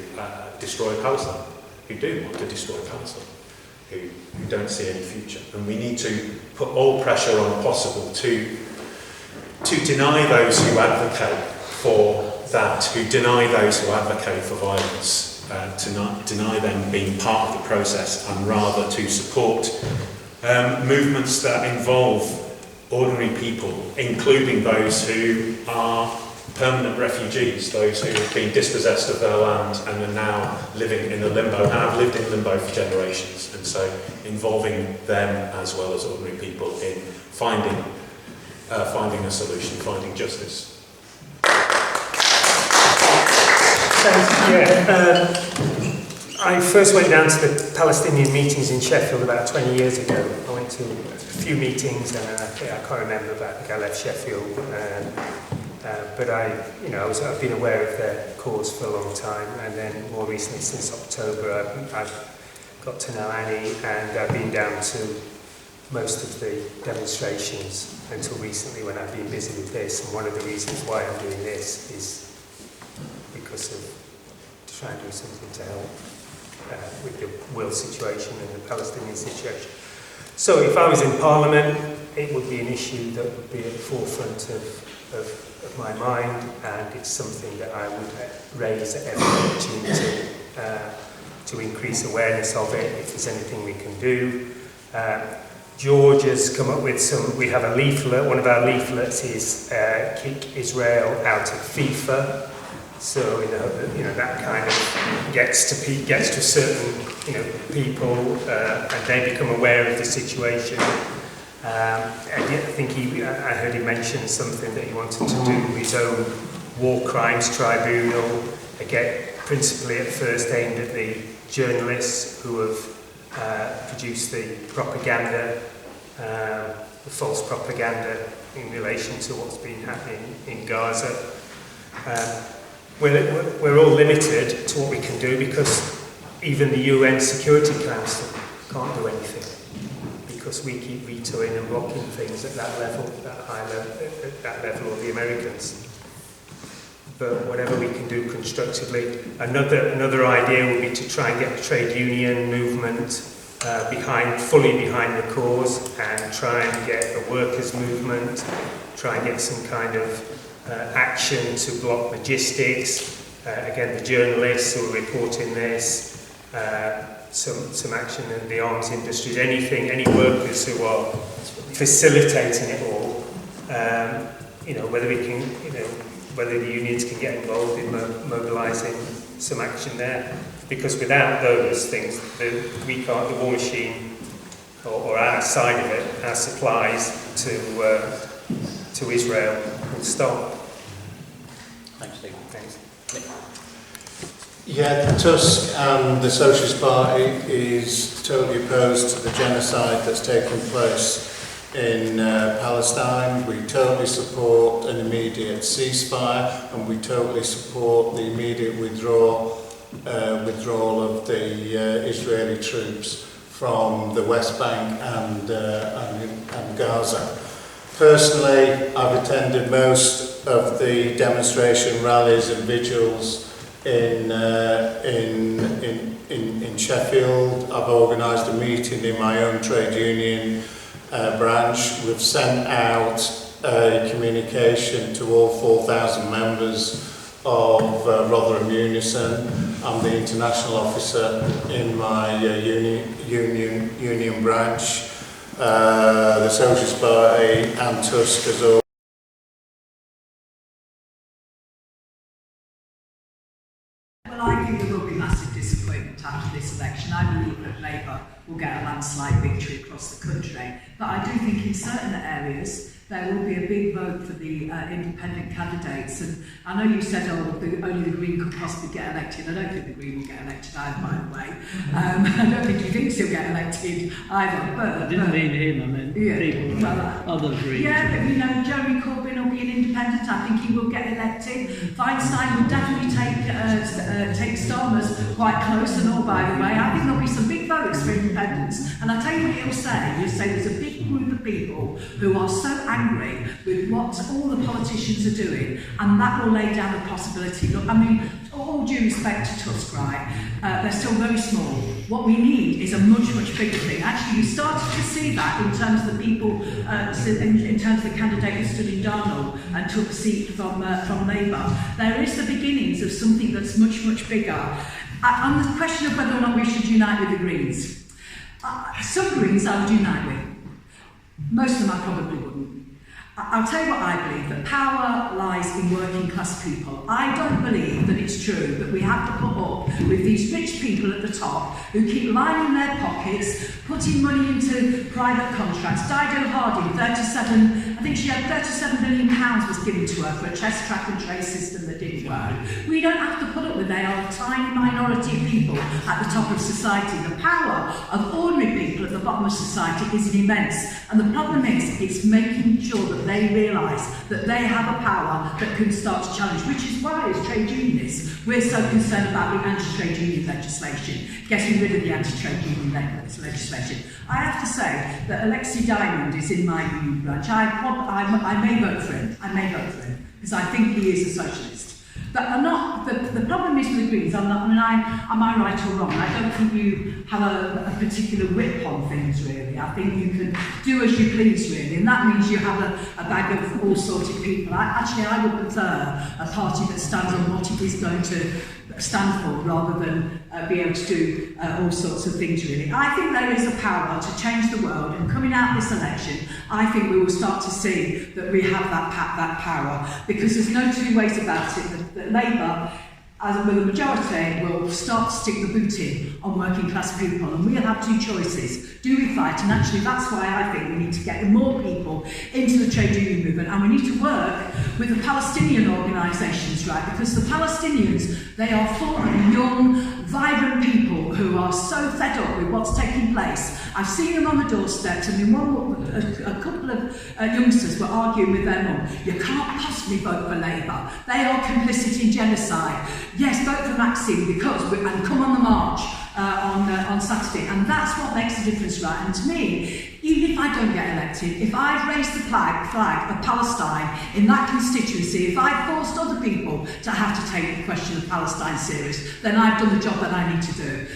destroy Palestine, who do want to destroy Palestine, who don't see any future. And we need to put all pressure on possible to deny those who advocate for that, who deny those who advocate for violence, to not deny them being part of the process, and rather to support movements that involve ordinary people, including those who are permanent refugees, those who have been dispossessed of their land and are now living in a limbo, and have lived in limbo for generations. And so involving them as well as ordinary people in finding a solution, finding justice. I first went down to the Palestinian meetings in Sheffield about 20 years ago. I went to a few meetings and I can't remember, but I think I left Sheffield. But I've been aware of their cause for a long time, and then more recently, since October, I've got to know Annie, and I've been down to most of the demonstrations until recently when I've been busy with this. And one of the reasons why I'm doing this is because of trying to do something to help with the world situation and the Palestinian situation. So if I was in Parliament, it would be an issue that would be at the forefront of my mind, and it's something that I would raise at every opportunity to increase awareness of it, if there's anything we can do. George has come up with we have a leaflet. One of our leaflets is Kick Israel Out of FIFA. So that kind of gets to certain people, and they become aware of the situation. I think I heard him mention something that he wanted to do his own war crimes tribunal, again principally at first aimed at the journalists who have produced the propaganda, the false propaganda in relation to what's been happening in Gaza. We're all limited to what we can do because even the UN Security Council can't do anything because we keep vetoing and blocking things at that level, that high level, at that level of the Americans. But whatever we can do constructively. Another idea would be to try and get the trade union movement fully behind the cause and try and get a workers' movement, try and get some kind of action to block logistics. Again, the journalists who are reporting this, some action in the arms industries, any workers who are facilitating it all. Whether the unions can get involved in mobilising some action there, because without those things, the war machine or our side of it, our supplies to Israel will stop. Thanks, Steve. Thanks. Yeah, the TUSC and the Socialist Party is totally opposed to the genocide that's taken place in Palestine. We totally support an immediate ceasefire, and we totally support the immediate withdrawal of the Israeli troops from the West Bank and Gaza. Personally, I've attended most of the demonstration rallies and vigils in Sheffield. I've organised a meeting in my own trade union branch. We've sent out a communication to all 4,000 members of Rotherham Unison. I'm the international officer in my union branch. The Socialist Party and TUSC has all I think there will be massive disappointment after this election. I believe that Labour will get a landslide victory across the country. But I do think in certain areas there will be a big vote for the independent candidates. And I know you said, only the Green could possibly get elected. I don't think the Green will get elected either, by the way. I don't think he thinks he'll get elected either. But I didn't mean him, I meant people, other Greens. Yeah, but Jeremy Corbyn will be an independent. I think he will get elected. Feinstein will definitely take Starmer's quite close and all, by the way. I think there'll be some big votes for independents. And I'll tell you what he'll say. He'll say there's a big group of people who are so angry with what all the politicians are doing, and that will lay down the possibility. Look, I mean, all due respect to TUSC, right, they're still very small. What we need is a much, much bigger thing. Actually, we started to see that in terms of the people, in terms of the candidate who stood in Darnall and took a seat from Labour. There is the beginnings of something that's much, much bigger. On the question of whether or not we should unite with the Greens, some Greens I would unite with. Most of them I probably wouldn't. I'll tell you what I believe, that power lies in working class people. I don't believe that it's true that we have to put up with these rich people at the top who keep lining their pockets, putting money into private contracts. Dido Harding, I think she had £37 million was given to her for a test track and trace system that didn't work. We don't have to put up with they are a tiny minority of people at the top of society. The power of ordinary people at the bottom of society is immense. And the problem is, it's making sure that they realise that they have a power that can start to challenge, which is why, as trade unionists, we're so concerned about the anti-trade union legislation, getting rid of the anti-trade union legislation. I have to say that Alexi Diamond is in my union branch. I may vote for him. Because I think he is a socialist. But I'm not. The problem is with the Greens. Am I right or wrong? I don't think you have a particular whip on things, really. I think you can do as you please, really, and that means you have a bag of all sorts of people. I would prefer a party that stands on what it is going to stand for, rather than be able to do all sorts of things, really. I think there is a power to change the world, and coming out of this election, I think we will start to see that we have that power, because there's no two ways about it. that Labour, as with a majority, will start to stick the boot in on working class people, and we'll have two choices. Do we fight? And actually that's why I think we need to get more people into the trade union movement, and we need to work with the Palestinian organisations, right? Because the Palestinians, they are full of young, vibrant people who are so fed up with what's taking place. I've seen them on the doorsteps, and a couple of youngsters were arguing with their mum, you can't possibly vote for Labour. They are complicit in genocide. Yes, vote for Maxine and come on the march on Saturday. And that's what makes a difference, right? And to me, even if I don't get elected, if I've raised the flag of Palestine in that constituency, if I've forced other people to have to take the question of Palestine serious, then I've done the job that I need to do.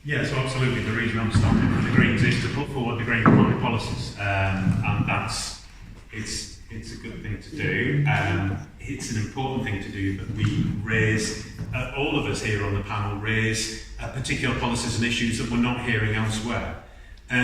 Yeah, so absolutely. The reason I'm starting with the Greens is to put forward the Green economic policies, and it's a good thing to do. It's an important thing to do that we raise, all of us here on the panel raise particular policies and issues that we're not hearing elsewhere. PR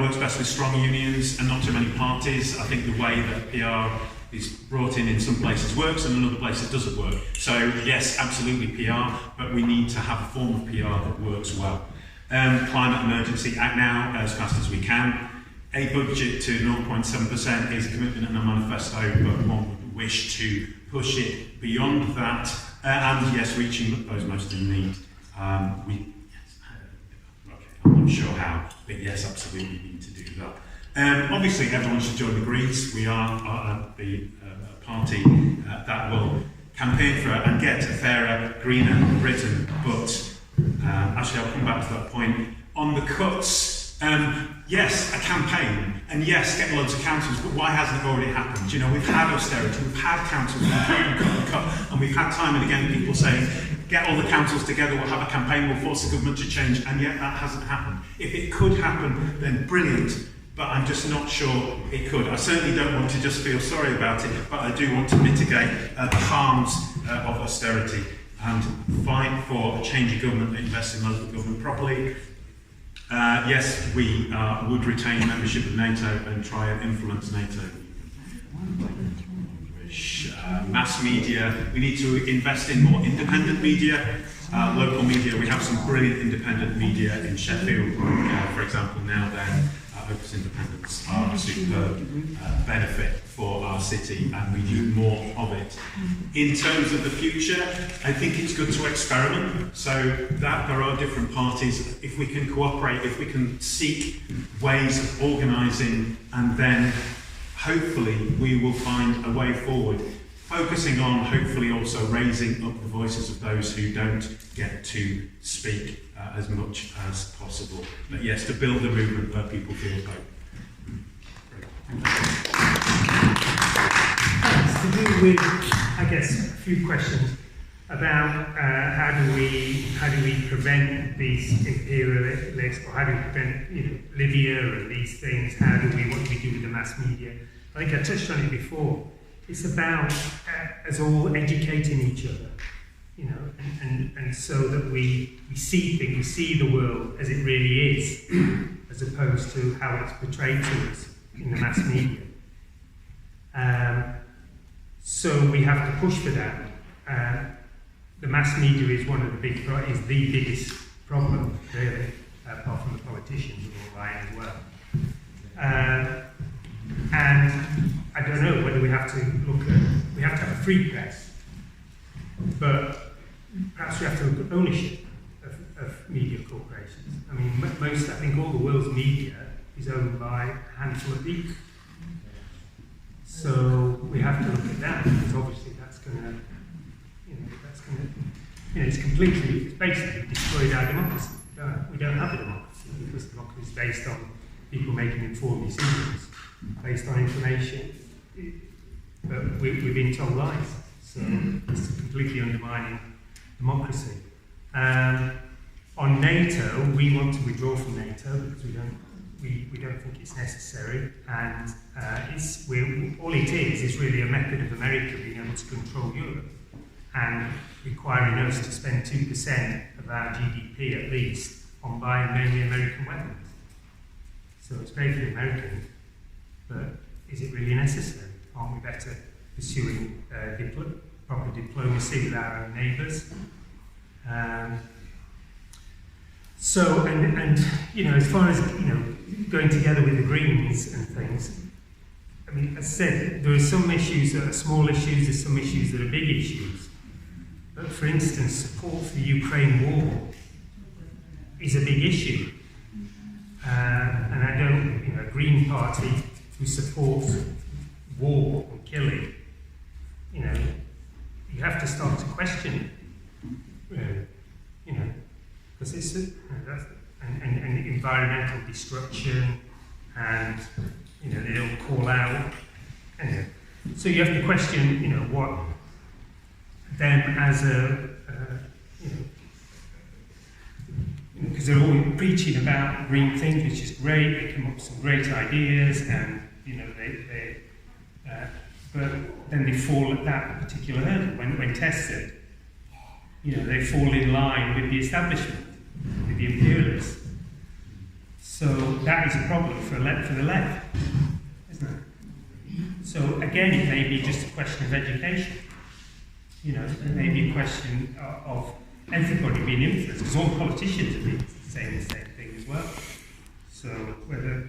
works best with strong unions and not too many parties. I think the way that PR is brought in some places works and in other places doesn't work. So yes, absolutely PR, but we need to have a form of PR that works well. Climate Emergency Act now as fast as we can. A budget to 0.7% is a commitment in a manifesto, but one would wish to push it beyond that. And yes, reaching those most in need. I'm not sure how, but yes, absolutely need to do that. Obviously, everyone should join the Greens. We are the party that will campaign for and get a fairer, greener Britain. But actually, I'll come back to that point. On the cuts, yes, a campaign, and yes, get loads of councils, but why hasn't it already happened? You know, we've had austerity, we've had councils, we've cut, and we've had time and again people saying, get all the councils together, we'll have a campaign, we'll force the government to change, and yet that hasn't happened. If it could happen, then brilliant. But I'm just not sure it could. I certainly don't want to just feel sorry about it, but I do want to mitigate the harms of austerity and fight for a change of government that invests in local government properly. Yes, we would retain membership of NATO and try and influence NATO. Mass media, we need to invest in more independent media. Local media, we have some brilliant independent media in Sheffield, for example, now then. Opus independents are a superb benefit for our city, and we need more of it. In terms of the future, I think it's good to experiment, so that there are different parties. If we can cooperate, if we can seek ways of organising, and then hopefully we will find a way forward, focusing on hopefully also raising up the voices of those who don't get to speak as much as possible. But yes, to build a movement where people feel hope. It's to do with, I guess, a few questions about how do we prevent these imperialists, or how do we prevent Libya and these things? What do we do with the mass media? I think I touched on it before. It's about us all educating each other, and so that we see things, we see the world as it really is, as opposed to how it's portrayed to us in the mass media. So we have to push for that. The mass media is the biggest problem, really, apart from the politicians who are lying as well. And I don't know whether we have to have a free press, but perhaps we have to look at ownership of media corporations. I mean, I think all the world's media is owned by a handful of people. So we have to look at that, because obviously it's basically destroyed our democracy. We don't have a democracy, because democracy is based on people making informed decisions, based on information, but we've been told lies. So it's completely undermining democracy. On NATO, we want to withdraw from NATO because we don't think it's necessary, and all it is really a method of America being able to control Europe and requiring us to spend 2% of our GDP at least on buying mainly American weapons. So it's great for the Americans, but is it really necessary? Aren't we better pursuing proper diplomacy with our own neighbours? So, and you know, as far as, you know, going together with the Greens and things, I mean, as I said, there are some issues that are small issues, there's some issues that are big issues. But for instance, support for the Ukraine war is a big issue. And I don't, you know, a Green Party who supports war and killing, you know, you have to start to question it, really, you know, because it's, and environmental destruction, and, you know, they don't call out, anyway. So you have to question, you know, what them as a, you know, because they're all preaching about green things, which is great. They come up with some great ideas, and you know but then they fall at that particular hurdle when tested. You know, they fall in line with the establishment, with the imperialists. So that is a problem for the left, isn't it? So again, it may be just a question of education. You know, it may be a question of everybody being influenced, because all politicians have been saying the same thing as well. So whether,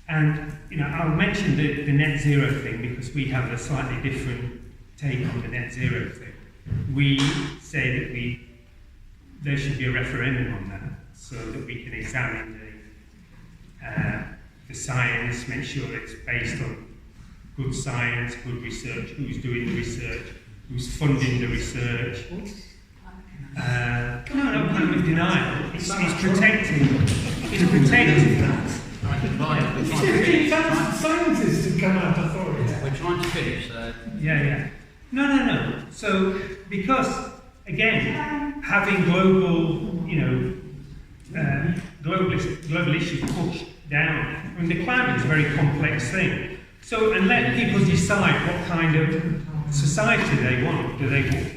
and you know, I'll mention the net zero thing because we have a slightly different take on the net zero thing. We say that there should be a referendum on that, so that we can examine the science, make sure it's based on good science, good research, who's doing the research, who's funding the research. No, climate denial. It's protecting. It's protecting that. Scientists to come out authority. We're trying to finish. Yeah. No. So because again, having global, you know, global issues pushed down. I mean, the climate is a very complex thing. So, and let people decide what kind of society they want. Do they want,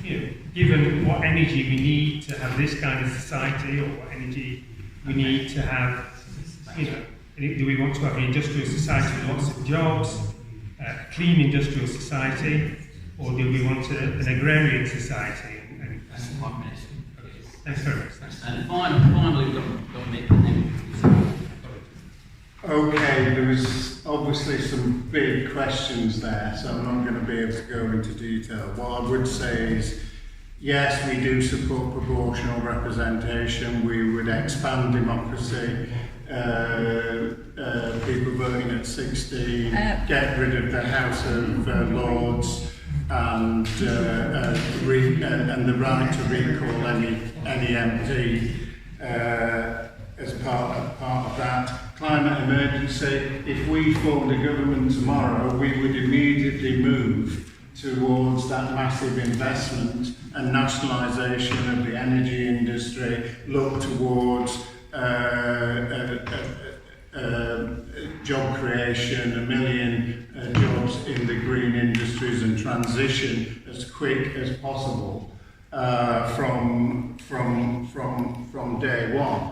you know, given what energy we need to have this kind of society, or what energy we need to have, you know, do we want to have an industrial society with lots of jobs, a clean industrial society, or do we want an agrarian society? That's 5 minutes. Thanks very much. And finally, we've got Mick, and then Okay, there was obviously some big questions there, so I'm not going to be able to go into detail. What I would say is, yes, we do support proportional representation. We would expand democracy, people voting at 16, get rid of the House of Lords, and the right to recall any MP as part of that. Climate emergency, if we formed a government tomorrow, we would immediately move towards that massive investment and nationalisation of the energy industry, look towards job creation, 1 million jobs in the green industries, and transition as quick as possible from day one.